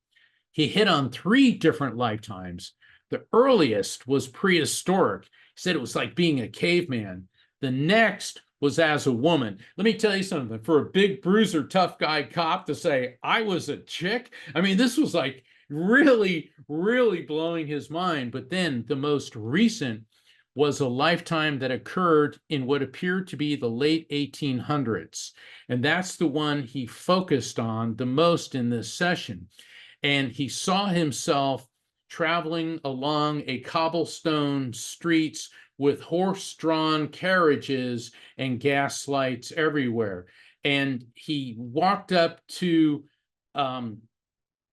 He hit on 3 different lifetimes. The earliest was prehistoric. He said it was like being a caveman. The next was as a woman. Let me tell you something. For a big bruiser, tough guy cop to say, I was a chick, I mean, this was like really, really blowing his mind. But then the most recent was a lifetime that occurred in what appeared to be the late 1800s. And that's the one he focused on the most in this session. And he saw himself traveling along a cobblestone streets with horse-drawn carriages and gas lights everywhere. And he walked up to a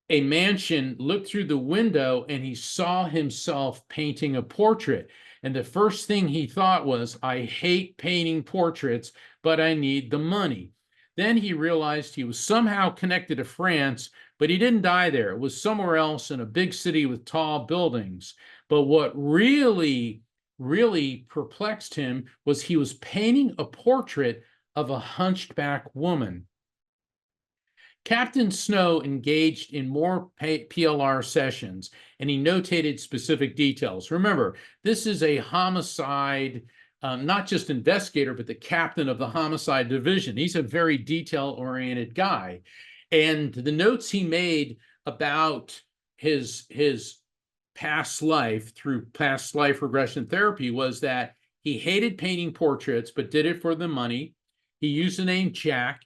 mansion, looked through the window, and he saw himself painting a portrait. And the first thing he thought was, I hate painting portraits, but I need the money. Then he realized he was somehow connected to France, but he didn't die there. It was somewhere else in a big city with tall buildings. But what really perplexed him was he was painting a portrait of a hunchback woman. Captain Snow engaged in more PLR sessions, and he notated specific details. Remember, this is a homicide, not just investigator, but the captain of the homicide division. He's a very detail-oriented guy. And the notes he made about his past life through past life regression therapy was that he hated painting portraits, but did it for the money. He used the name Jack,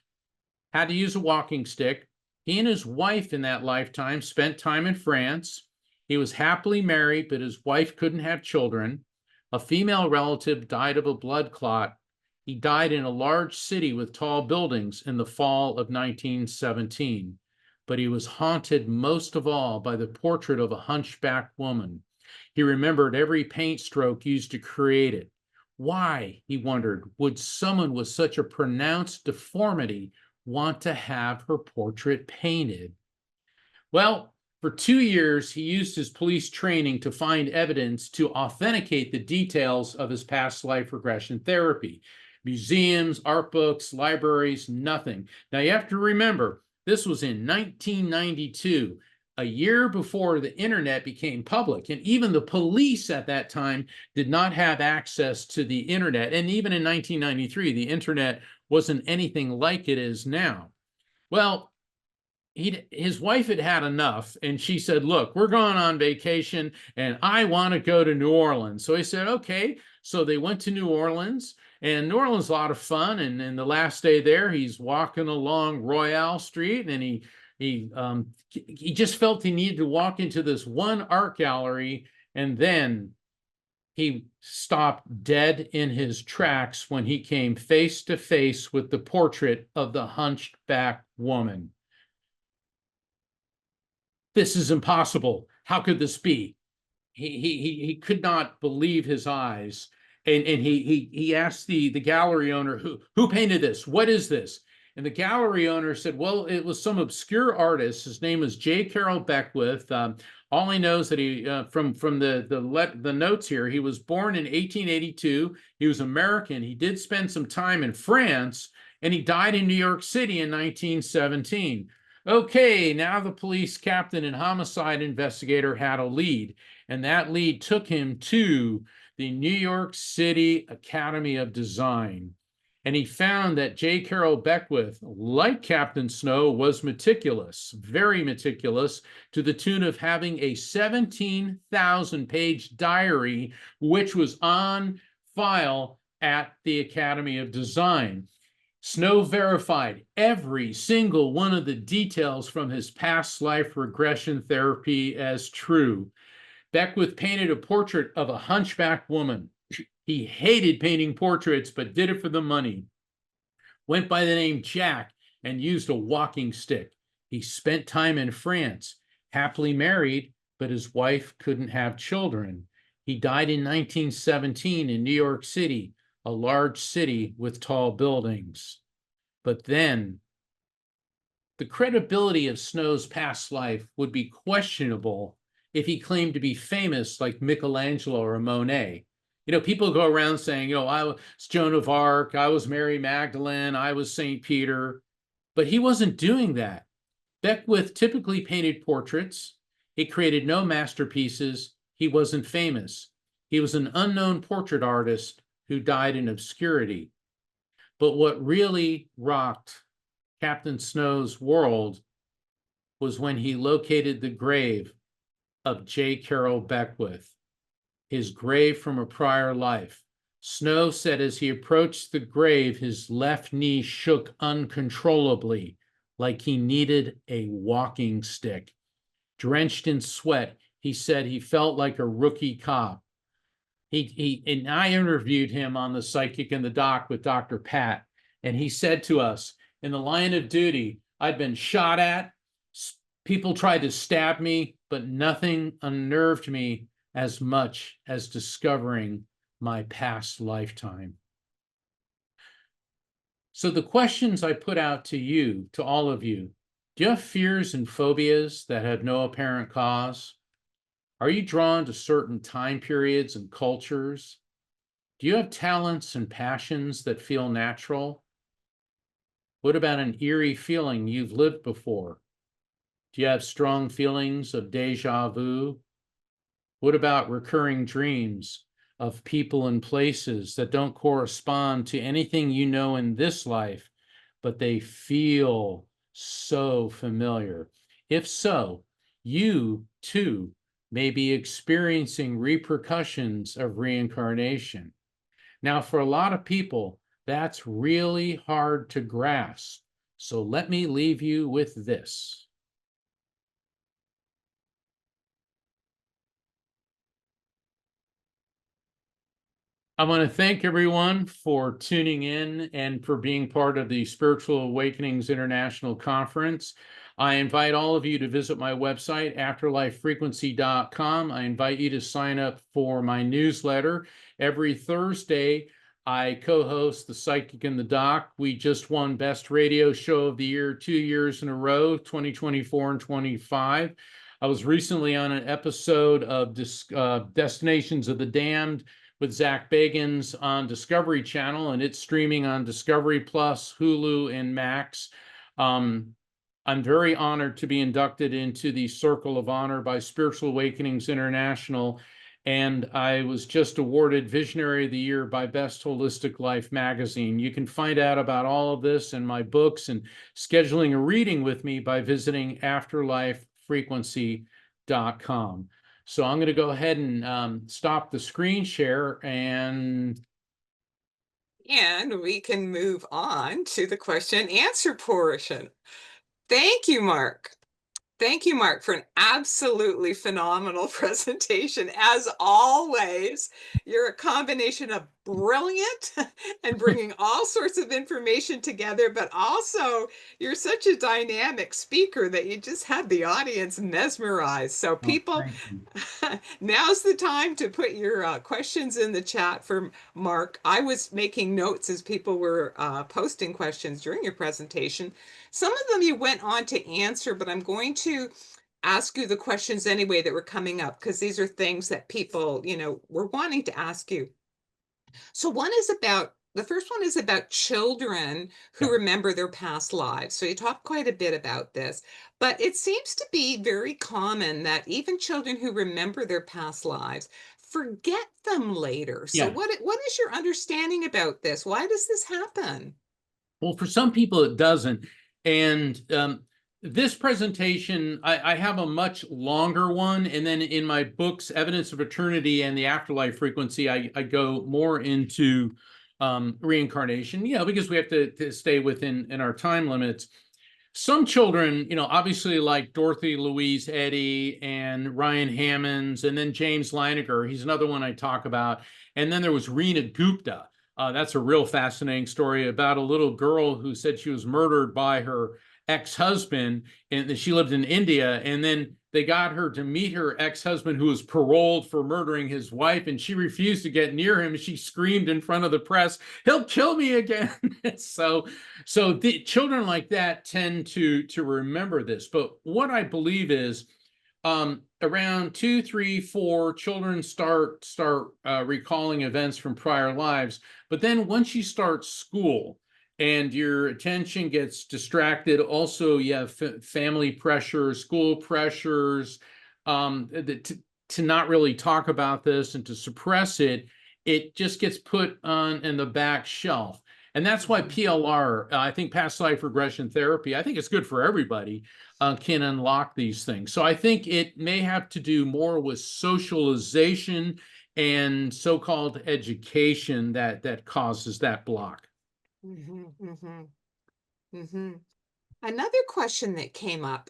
had to use a walking stick. He and his wife in that lifetime spent time in France. He was happily married, but his wife couldn't have children. A female relative died of a blood clot. He died in a large city with tall buildings in the fall of 1917. But he was haunted most of all by the portrait of a hunchback woman. He remembered every paint stroke used to create it. Why, he wondered, would someone with such a pronounced deformity want to have her portrait painted? Well, for 2 years, he used his police training to find evidence to authenticate the details of his past life regression therapy. Museums, art books, libraries, nothing. Now, you have to remember, this was in 1992, a year before the internet became public. And even the police at that time did not have access to the internet. And even in 1993, the internet wasn't anything like it is now. Well, his wife had had enough, and she said, look, we're going on vacation, and I want to go to New Orleans. So he said, okay. So they went to New Orleans, and New Orleans is a lot of fun. And the last day there, he's walking along Royale Street, and he just felt he needed to walk into this one art gallery, and then he stopped dead in his tracks when he came face to face with the portrait of the hunchback woman. This is impossible. How could this be? He could not believe his eyes. And he asked the gallery owner, who painted this? What is this? And the gallery owner said, well, it was some obscure artist. His name was J. Carroll Beckwith. All he knows that he from the notes here, he was born in 1882. He was American. He did spend some time in France, and he died in New York City in 1917. Okay, now the police captain and homicide investigator had a lead, and that lead took him to the New York City Academy of Design. And he found that J. Carroll Beckwith, like Captain Snow, was meticulous, very meticulous, to the tune of having a 17,000-page diary, which was on file at the Academy of Design. Snow verified every single one of the details from his past life regression therapy as true. Beckwith painted a portrait of a hunchback woman. He hated painting portraits, but did it for the money. Went by the name Jack and used a walking stick. He spent time in France, happily married, but his wife couldn't have children. He died in 1917 in New York City, a large city with tall buildings. But then the credibility of Snow's past life would be questionable if he claimed to be famous like Michelangelo or Monet. You know, people go around saying, I was Joan of Arc, I was Mary Magdalene, I was St. Peter, but he wasn't doing that. Beckwith typically painted portraits. He created no masterpieces. He wasn't famous. He was an unknown portrait artist who died in obscurity. But what really rocked Captain Snow's world was when he located the grave of J. Carroll Beckwith, his grave from a prior life. Snow said as he approached the grave, his left knee shook uncontrollably, like he needed a walking stick. Drenched in sweat, he said he felt like a rookie cop. And I interviewed him on the Psychic and the Doc with Dr. Pat, and he said to us, in the line of duty, I'd been shot at, people tried to stab me, but nothing unnerved me as much as discovering my past lifetime. So the questions I put out to you, to all of you, do you have fears and phobias that have no apparent cause? Are you drawn to certain time periods and cultures? Do you have talents and passions that feel natural? What about an eerie feeling you've lived before? Do you have strong feelings of déjà vu? What about recurring dreams of people and places that don't correspond to anything you know in this life, but they feel so familiar? If so, you too may be experiencing repercussions of reincarnation. Now, for a lot of people, that's really hard to grasp. So let me leave you with this. I want to thank everyone for tuning in and for being part of the Spiritual Awakenings International Conference. I invite all of you to visit my website, afterlifefrequency.com. I invite you to sign up for my newsletter. Every Thursday, I co-host The Psychic and the Doc. We just won Best Radio Show of the Year 2 years in a row, 2024 and 25. I was recently on an episode of Destinations of the Damned with Zach Bagans on Discovery Channel, and it's streaming on Discovery Plus, Hulu, and Max. I'm very honored to be inducted into the Circle of Honor by Spiritual Awakenings International, and I was just awarded Visionary of the Year by Best Holistic Life magazine. You can find out about all of this and my books and scheduling a reading with me by visiting afterlifefrequency.com. So I'm going to go ahead and stop the screen share and we can move on to the question and answer portion. Thank you, Mark. Thank you, Mark, for an absolutely phenomenal presentation. As always, you're a combination of brilliant and bringing all sorts of information together, but also you're such a dynamic speaker that you just had the audience mesmerized. So Oh, people, thank you. now's the time to put your questions in the chat for Mark. I was making notes as people were posting questions during your presentation. Some of them you went on to answer, but I'm going to ask you the questions anyway that were coming up because these are things that people, were wanting to ask you. So the first one is about children who Yeah. remember their past lives. So you talk quite a bit about this, but it seems to be very common that even children who remember their past lives forget them later. So Yeah. what is your understanding about this? Why does this happen? Well, for some people, it doesn't. And this presentation, I have a much longer one. And then in my books, Evidence of Eternity and the Afterlife Frequency, I go more into reincarnation, because we have to stay within our time limits. Some children, obviously like Dorothy Louise Eddy and Ryan Hammonds, and then James Leininger, he's another one I talk about. And then there was Reena Gupta. That's a real fascinating story about a little girl who said she was murdered by her ex-husband, and she lived in India. And then they got her to meet her ex-husband, who was paroled for murdering his wife, and she refused to get near him. She screamed in front of the press, "He'll kill me again." So the children like that tend to remember this. But what I believe is around 2, 3, 4, children start recalling events from prior lives. But then once you start school and your attention gets distracted, also you have family pressures, school pressures, to not really talk about this and to suppress it, it just gets put on in the back shelf. And that's why PLR, I think past life regression therapy, I think it's good for everybody, can unlock these things. So I think it may have to do more with socialization and so-called education that causes that block. Mhm, mhm, mhm. Another question that came up,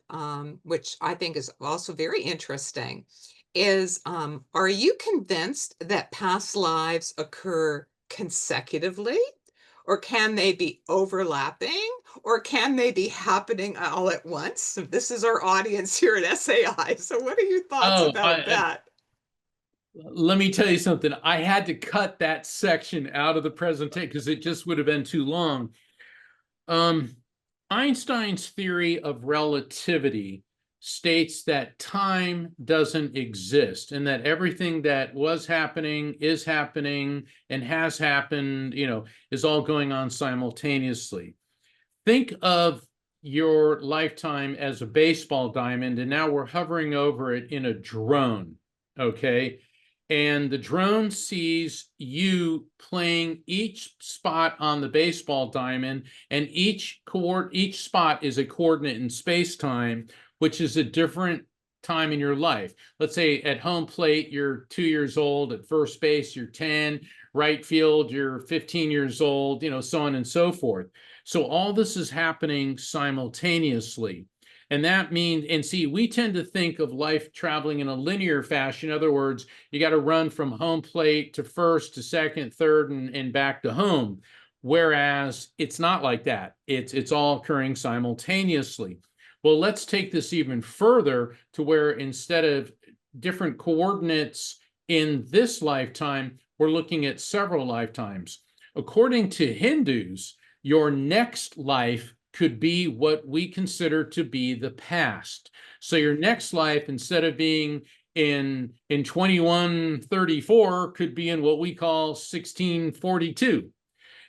which I think is also very interesting, is are you convinced that past lives occur consecutively, or can they be overlapping, or can they be happening all at once? So this is our audience here at SAI. So, what are your thoughts Oh, about that? let me tell you something. I had to cut that section out of the presentation because it just would have been too long. Um, Einstein's theory of relativity states that time doesn't exist and that everything that was happening, is happening, and has happened, is all going on simultaneously. Think of your lifetime as a baseball diamond, and now we're hovering over it in a drone, okay? And the drone sees you playing each spot on the baseball diamond, and each spot is a coordinate in space-time, which is a different time in your life. Let's say at home plate, you're 2 years old, at first base, you're 10, right field, you're 15 years old, so on and so forth. So all this is happening simultaneously. And that means, and see, we tend to think of life traveling in a linear fashion. In other words, you got to run from home plate to first to second, third, and back to home. Whereas it's not like that. It's all occurring simultaneously. Well, let's take this even further to where instead of different coordinates in this lifetime, we're looking at several lifetimes. According to Hindus, your next life could be what we consider to be the past. So your next life, instead of being in 2134, could be in what we call 1642.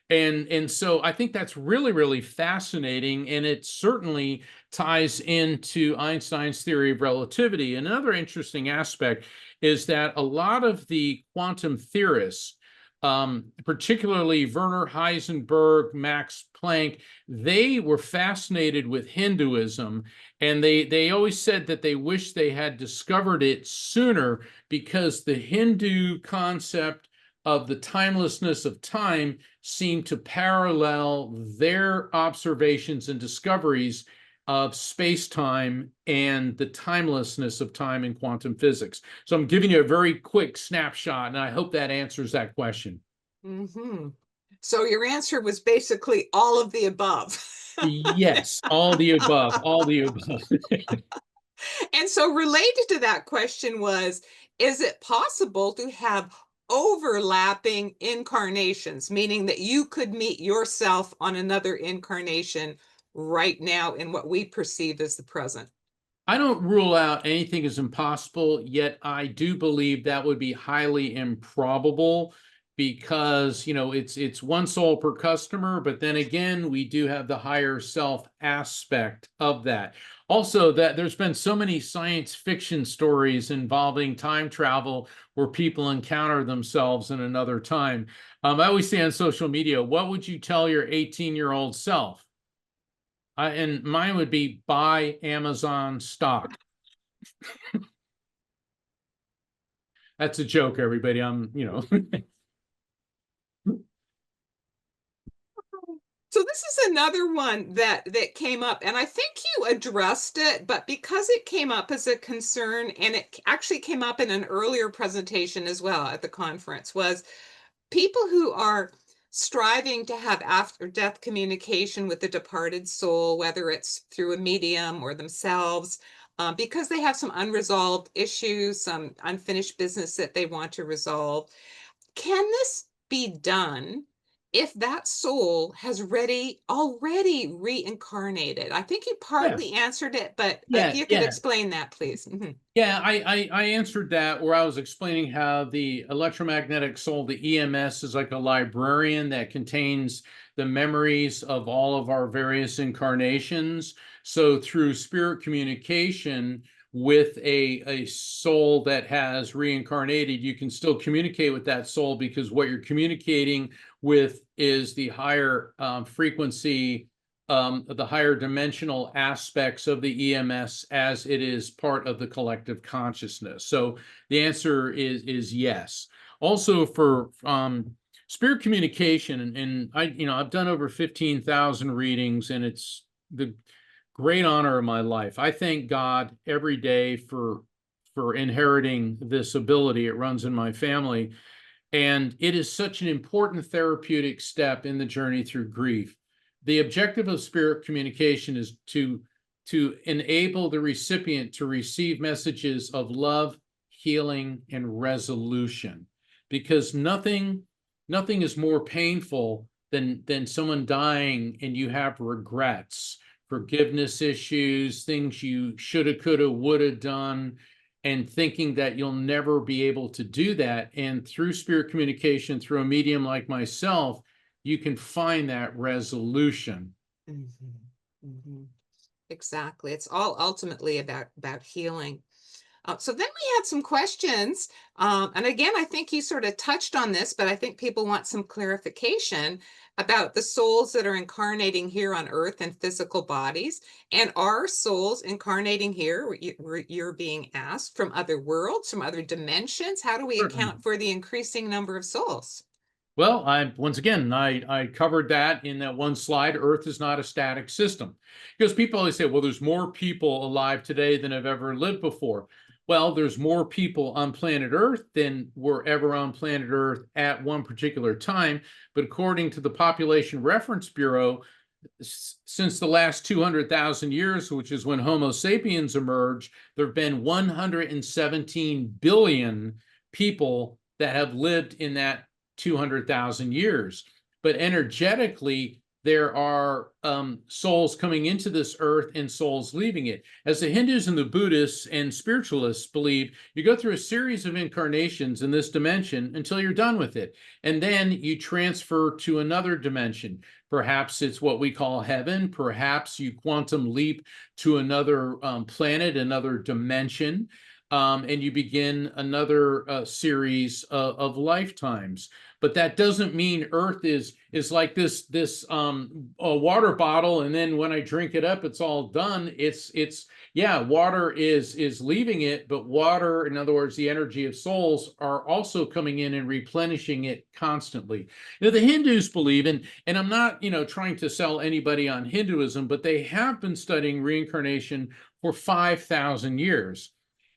And so I think that's really, really fascinating, and it certainly ties into Einstein's theory of relativity. Another interesting aspect is that a lot of the quantum theorists, particularly Werner Heisenberg, Max Planck, they were fascinated with Hinduism, and they always said that they wish they had discovered it sooner because the Hindu concept of the timelessness of time seem to parallel their observations and discoveries of space-time and the timelessness of time in quantum physics. So I'm giving you a very quick snapshot, and I hope that answers that question. Mm-hmm. So your answer was basically all of the above. Yes, all the above, all the above. And so related to that question was, is it possible to have overlapping incarnations, meaning that you could meet yourself on another incarnation right now in what we perceive as the present? I don't rule out anything is impossible, yet I do believe that would be highly improbable because, it's one soul per customer, but then again, we do have the higher self aspect of that. Also, that there's been so many science fiction stories involving time travel where people encounter themselves in another time. I always say on social media, what would you tell your 18-year-old self? And mine would be buy Amazon stock. That's a joke, everybody. So this is another one that came up, and I think you addressed it, but because it came up as a concern, and it actually came up in an earlier presentation as well at the conference, was people who are striving to have after death communication with the departed soul, whether it's through a medium or themselves, because they have some unresolved issues, some unfinished business that they want to resolve. Can this be done if that soul has already reincarnated? I think you Yeah, partly answered it, but if yeah, you could yeah. explain that, please. Mhm. Yeah, I answered that where I was explaining how the electromagnetic soul, the EMS, is like a librarian that contains the memories of all of our various incarnations. So through spirit communication with a soul that has reincarnated, you can still communicate with that soul because what you're communicating with is the higher frequency, the higher dimensional aspects of the EMS as it is part of the collective consciousness. So the answer is yes. Also for spirit communication, and I've done over 15,000 readings, and it's the great honor of my life. I thank God every day for inheriting this ability. It runs in my family, and it is such an important therapeutic step in the journey through grief. The objective of spirit communication is to enable the recipient to receive messages of love, healing, and resolution. Because nothing is more painful than someone dying and you have regrets, forgiveness issues, things you shoulda, coulda, woulda done, and thinking that you'll never be able to do that. And through spirit communication, through a medium like myself, you can find that resolution. Mhm. Mhm. Exactly. It's all ultimately about healing. So then we had some questions. And again, I think you sort of touched on this, but I think people want some clarification about the souls that are incarnating here on Earth in physical bodies. And are souls incarnating here, where you're being asked, from other worlds, from other dimensions? How do we Certainly. account for the increasing number of souls? Well, I covered that in that one slide. Earth is not a static system. Because people always say, well, there's more people alive today than have ever lived before. Well, there's more people on planet Earth than were ever on planet Earth at one particular time. But according to the Population Reference Bureau, since the last 200,000 years, which is when Homo sapiens emerged, there have been 117 billion people that have lived in that 200,000 years. But energetically, there are souls coming into this earth and souls leaving it. As the Hindus and the Buddhists and spiritualists believe, you go through a series of incarnations in this dimension until you're done with it. And then you transfer to another dimension. Perhaps it's what we call heaven. Perhaps you quantum leap to another planet, another dimension. and you begin another series of lifetimes. But that doesn't mean Earth is like this a water bottle, and then when I drink it up, it's all done. It's yeah, water is leaving it, but water, in other words, the energy of souls, are also coming in and replenishing it constantly. The Hindus believe in, and I'm not trying to sell anybody on Hinduism, but they have been studying reincarnation for 5,000 years.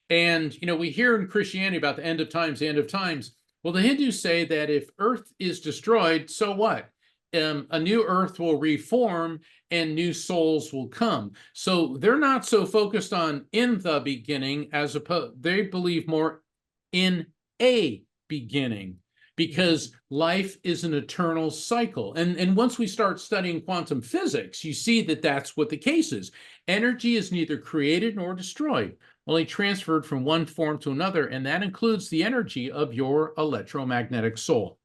And we hear in Christianity about the end of times, the end of times. Well, the Hindus say that if Earth is destroyed, so what? A new Earth will reform and new souls will come. So they're not so focused on in the beginning, as opposed, they believe more in a beginning, because life is an eternal cycle. And once we start studying quantum physics, you see that that's what the case is. Energy is neither created nor destroyed, only transferred from one form to another, and that includes the energy of your electromagnetic soul.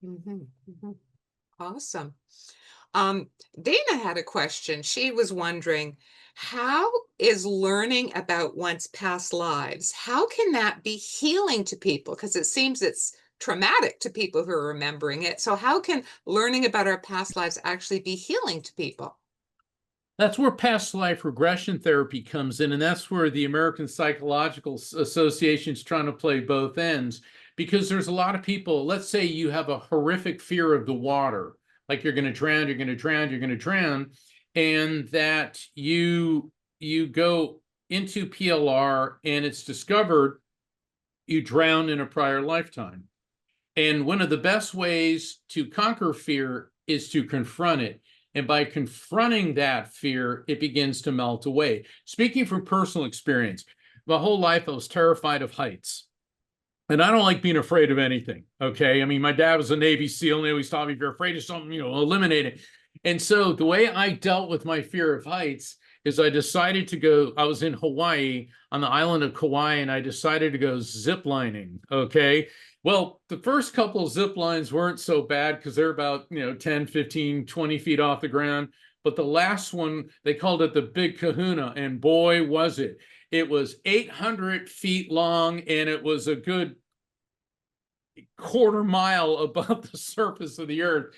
Mm-hmm, mm-hmm. Awesome. Dana had a question. She was wondering, how is learning about one's past lives, how can that be healing to people? Because it seems it's traumatic to people who are remembering it. So how can learning about our past lives actually be healing to people? That's where past life regression therapy comes in, and that's where the American Psychological Association is trying to play both ends, because there's a lot of people, let's say you have a horrific fear of the water, like you're going to drown, you're going to drown, you're going to drown, and that you go into PLR and it's discovered you drowned in a prior lifetime. And one of the best ways to conquer fear is to confront it. And by confronting that fear, it begins to melt away. Speaking from personal experience, my whole life I was terrified of heights. And I don't like being afraid of anything. Okay. I mean, my dad was a Navy SEAL, and they always taught me if you're afraid of something, eliminate it. And so the way I dealt with my fear of heights is I decided to go, I was in Hawaii on the island of Kauai, and I decided to go zip lining. Okay. Well, the first couple of zip lines weren't so bad because they're about, 10, 15, 20 feet off the ground. But the last one, they called it the Big Kahuna. And boy, was it. It was 800 feet long, and it was a good quarter mile above the surface of the earth.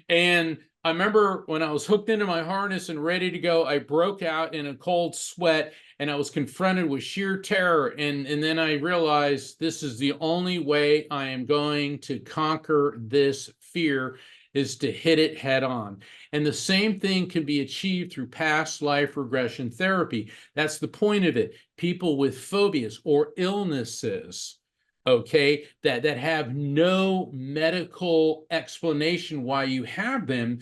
And I remember when I was hooked into my harness and ready to go, I broke out in a cold sweat, and I was confronted with sheer terror. And then I realized this is the only way I am going to conquer this fear, is to hit it head on. And the same thing can be achieved through past life regression therapy. That's the point of it. People with phobias or illnesses, okay, that have no medical explanation why you have them.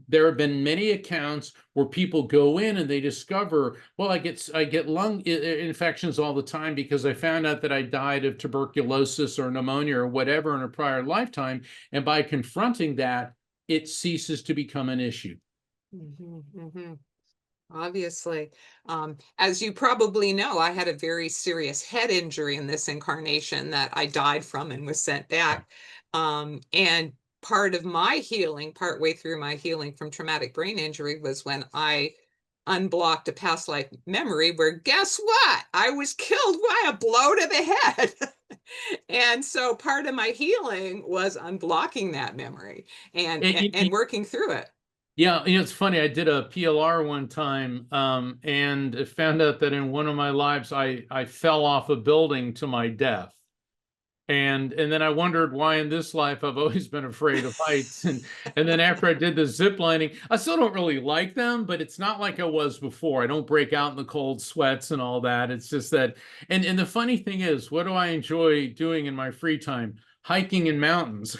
There have been many accounts where people go in and they discover, well, I get lung infections all the time because I found out that I died of tuberculosis or pneumonia or whatever in a prior lifetime. And by confronting that, it ceases to become an issue. Mm-hmm, mm-hmm. Obviously. As you probably know, I had a very serious head injury in this incarnation that I died from and was sent back. And part of my healing, partway through my healing from traumatic brain injury, was when I unblocked a past life memory where, guess what? I was killed by a blow to the head. And so part of my healing was unblocking that memory and, It, and working through it. Yeah, it's funny. I did a PLR one time, and I found out that in one of my lives, I fell off a building to my death, and then I wondered why in this life I've always been afraid of heights, and then after I did the zip lining, I still don't really like them, but it's not like I was before. I don't break out in the cold sweats and all that. It's just that, and the funny thing is, what do I enjoy doing in my free time? Hiking in mountains.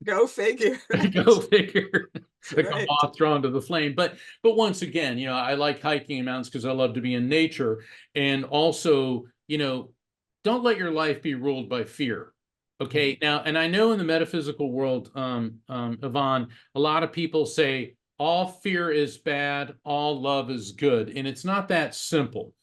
Go figure. Go figure. It's like a Right. moth drawn to the flame. But once again, I like hiking in mountains because I love to be in nature. And also, don't let your life be ruled by fear. Okay. Now, and I know in the metaphysical world, Yvonne, a lot of people say all fear is bad, all love is good. And it's not that simple.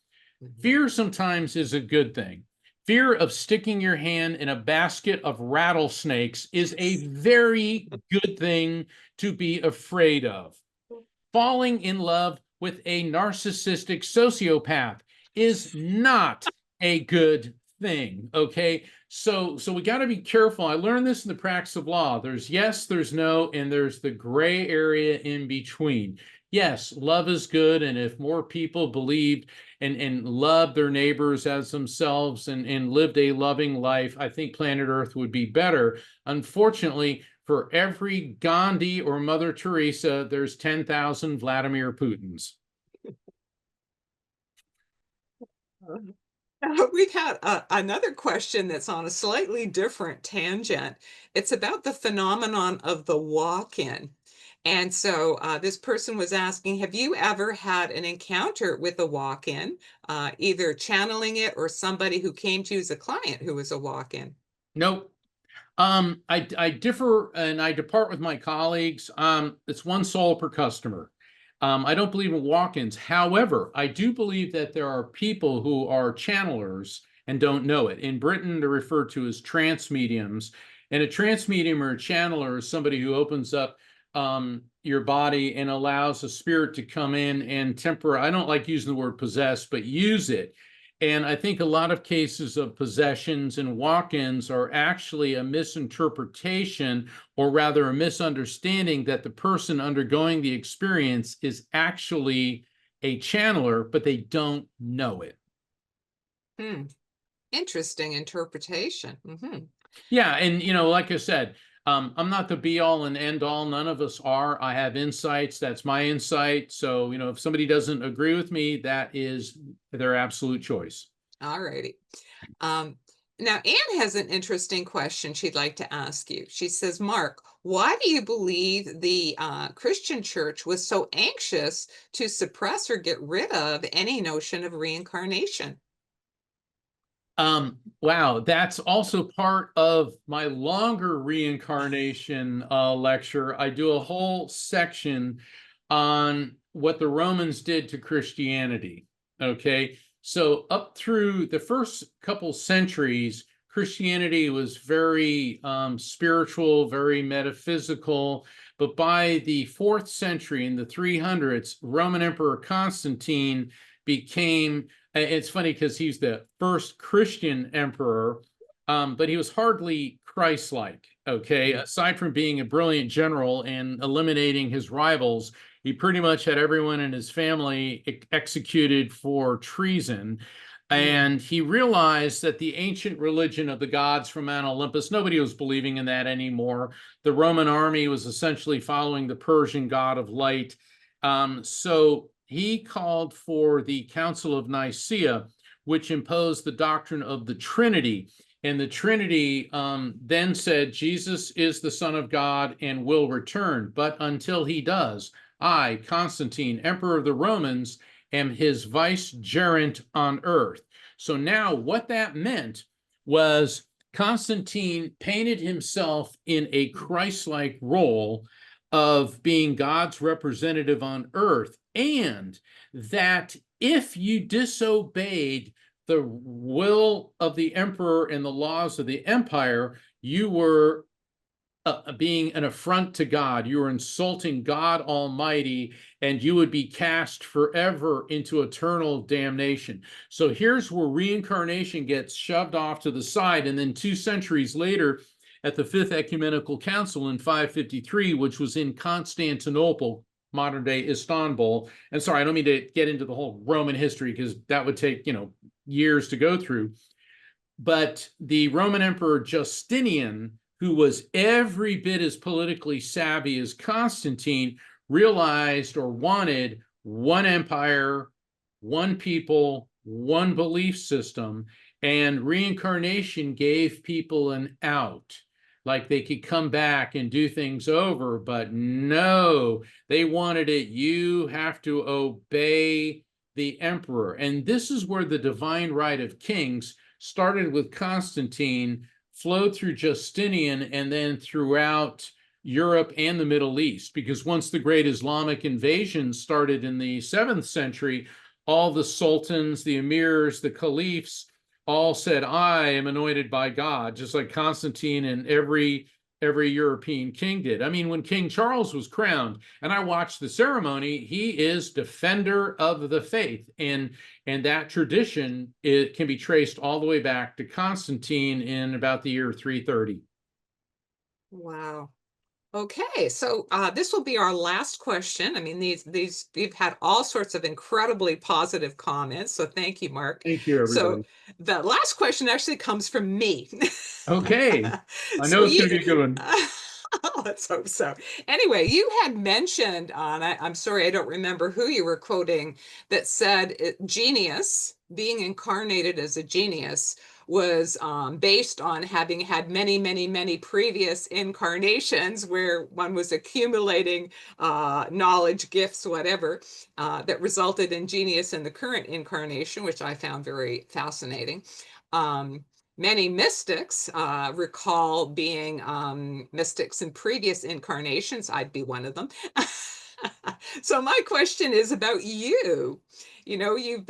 Fear sometimes is a good thing. Fear of sticking your hand in a basket of rattlesnakes is a very good thing to be afraid of. Falling in love with a narcissistic sociopath is not a good thing. Okay. So we got to be careful. I learned this in the practice of law. There's yes, there's no, and there's the gray area in between. Yes, love is good. And if more people believed and loved their neighbors as themselves and lived a loving life, I think planet Earth would be better. Unfortunately, for every Gandhi or Mother Teresa, there's 10,000 Vladimir Putins. We had another question that's on a slightly different tangent. It's about the phenomenon of the walk-in. And so this person was asking, have you ever had an encounter with a walk-in, either channeling it or somebody who came to you as a client who was a walk-in? Nope. I differ and I depart with my colleagues. It's one soul per customer. I don't believe in walk-ins. However, I do believe that there are people who are channelers and don't know it. In Britain, they're referred to as trance mediums. And a trance medium or a channeler is somebody who opens up your body and allows a spirit to come in and temper. I don't like using the word possess, but use it. And I think a lot of cases of possessions and walk-ins are actually a misinterpretation, or rather a misunderstanding, that the person undergoing the experience is actually a channeler, but they don't know it. Interesting interpretation. Yeah, and like I said, I'm not the be all and end all. None of us are. I have insights. That's my insight. So, if somebody doesn't agree with me, that is their absolute choice. All righty. Now, Anne has an interesting question she'd like to ask you. She says, Mark, why do you believe the Christian church was so anxious to suppress or get rid of any notion of reincarnation? Wow, that's also part of my longer reincarnation lecture. I do a whole section on what the Romans did to Christianity. Okay, so up through the first couple centuries, Christianity was very spiritual, very metaphysical. But by the 4th century, in the 300s, Roman Emperor Constantine became, it's funny because he's the first Christian emperor, but he was hardly Christ-like. Okay, aside from being a brilliant general and eliminating his rivals, he pretty much had everyone in his family executed for treason. And he realized that the ancient religion of the gods from Mount Olympus, nobody was believing in that anymore. The Roman army was essentially following the Persian god of light. So he called for the Council of Nicaea, which imposed the doctrine of the Trinity. And the Trinity then said, Jesus is the Son of God and will return. But until he does, I, Constantine, Emperor of the Romans, am his vicegerent on earth. So now what that meant was Constantine painted himself in a Christ-like role of being God's representative on earth, and that if you disobeyed the will of the emperor and the laws of the empire, you were being an affront to God. You were insulting God Almighty, and you would be cast forever into eternal damnation. So here's where reincarnation gets shoved off to the side. And then 2 centuries later, at the Fifth Ecumenical Council in 553, which was in Constantinople, modern day Istanbul. And sorry, I don't mean to get into the whole Roman history because that would take, years to go through. But the Roman Emperor Justinian, who was every bit as politically savvy as Constantine, realized or wanted one empire, one people, one belief system, and reincarnation gave people an out. Like they could come back and do things over, but no, they wanted it. You have to obey the emperor. And this is where the divine right of kings started with Constantine, flowed through Justinian, and then throughout Europe and the Middle East. Because once the great Islamic invasion started in the 7th century, all the sultans, the emirs, the caliphs all said, I am anointed by God, just like Constantine and every every European king did. I mean, when King Charles was crowned, and I watched the ceremony, he is defender of the faith, and that tradition, it can be traced all the way back to Constantine in about the year 330. Wow. Okay, so this will be our last question. I mean, these we've had all sorts of incredibly positive comments, so thank you, Mark. Thank you, So everybody. the last question actually comes from me. Okay, I So know it's you, going to be a good one. let's hope so. Anyway, you had mentioned I'm sorry, I don't remember who you were quoting, that said genius, being incarnated as a genius, was based on having had many, many, many previous incarnations where one was accumulating knowledge, gifts, whatever, that resulted in genius in the current incarnation, which I found very fascinating. Many mystics recall being mystics in previous incarnations. I'd be one of them. So my question is about you. You know, you're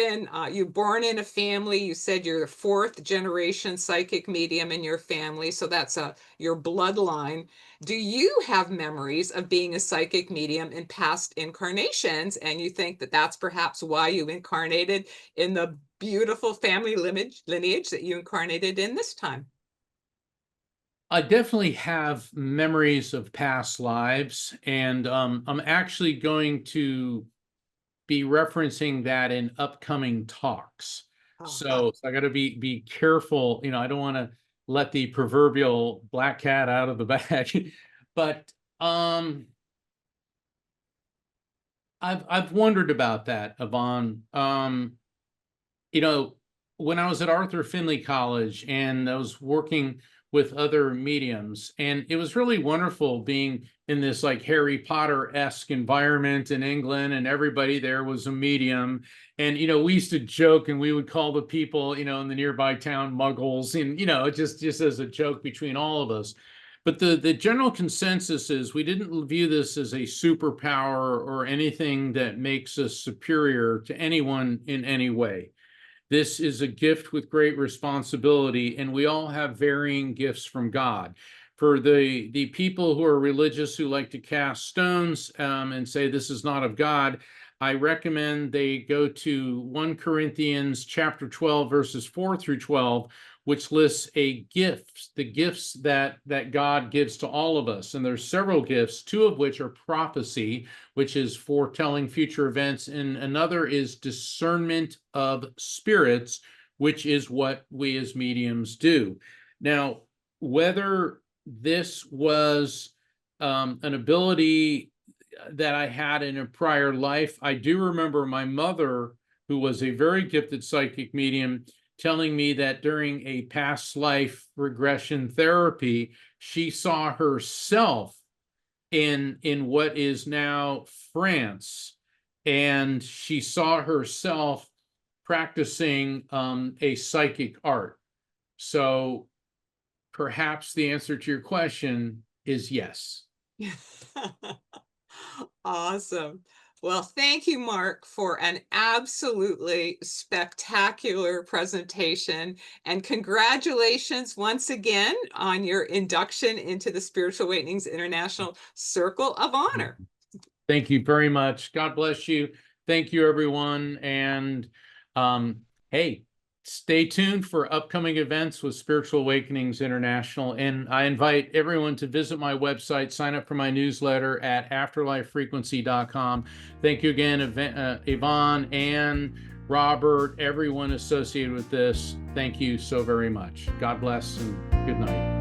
born in a family. You said you're the fourth generation psychic medium in your family, so that's your bloodline. Do you have memories of being a psychic medium in past incarnations, and you think that that's perhaps why you incarnated in the beautiful family lineage that you incarnated in this time? I definitely have memories of past lives, and I'm actually going to be referencing that in upcoming talks. Uh-huh. So I got to be careful. You know, I don't want to let the proverbial black cat out of the bag. But I've wondered about that, Yvonne. You know, when I was at Arthur Findlay College and I was working with other mediums, and it was really wonderful being in this like Harry Potter-esque environment in England, and everybody there was a medium. And, you know, we used to joke and we would call the people, you know, in the nearby town muggles, and, you know, just as a joke between all of us. But the general consensus is we didn't view this as a superpower or anything that makes us superior to anyone in any way. This is a gift with great responsibility, and we all have varying gifts from God. For the people who are religious, who like to cast stones and say this is not of God, I recommend they go to 1 Corinthians chapter 12, verses 4 through 12, which lists the gifts that God gives to all of us. And there's several gifts, two of which are prophecy, which is foretelling future events, and another is discernment of spirits, which is what we as mediums do. Now, whether this was an ability that I had in a prior life, I do remember my mother, who was a very gifted psychic medium, telling me that during a past life regression therapy, she saw herself in what is now France, and she saw herself practicing a psychic art. So perhaps the answer to your question is yes. Awesome. Well, thank you, Mark, for an absolutely spectacular presentation. And congratulations once again on your induction into the Spiritual Awakenings International Circle of Honor. Thank you very much. God bless you. Thank you, everyone. And hey, stay tuned for upcoming events with Spiritual Awakenings International. And I invite everyone to visit my website, sign up for my newsletter at afterlifefrequency.com. Thank you again, Yvonne, Anne, Robert, everyone associated with this. Thank you so very much. God bless and good night.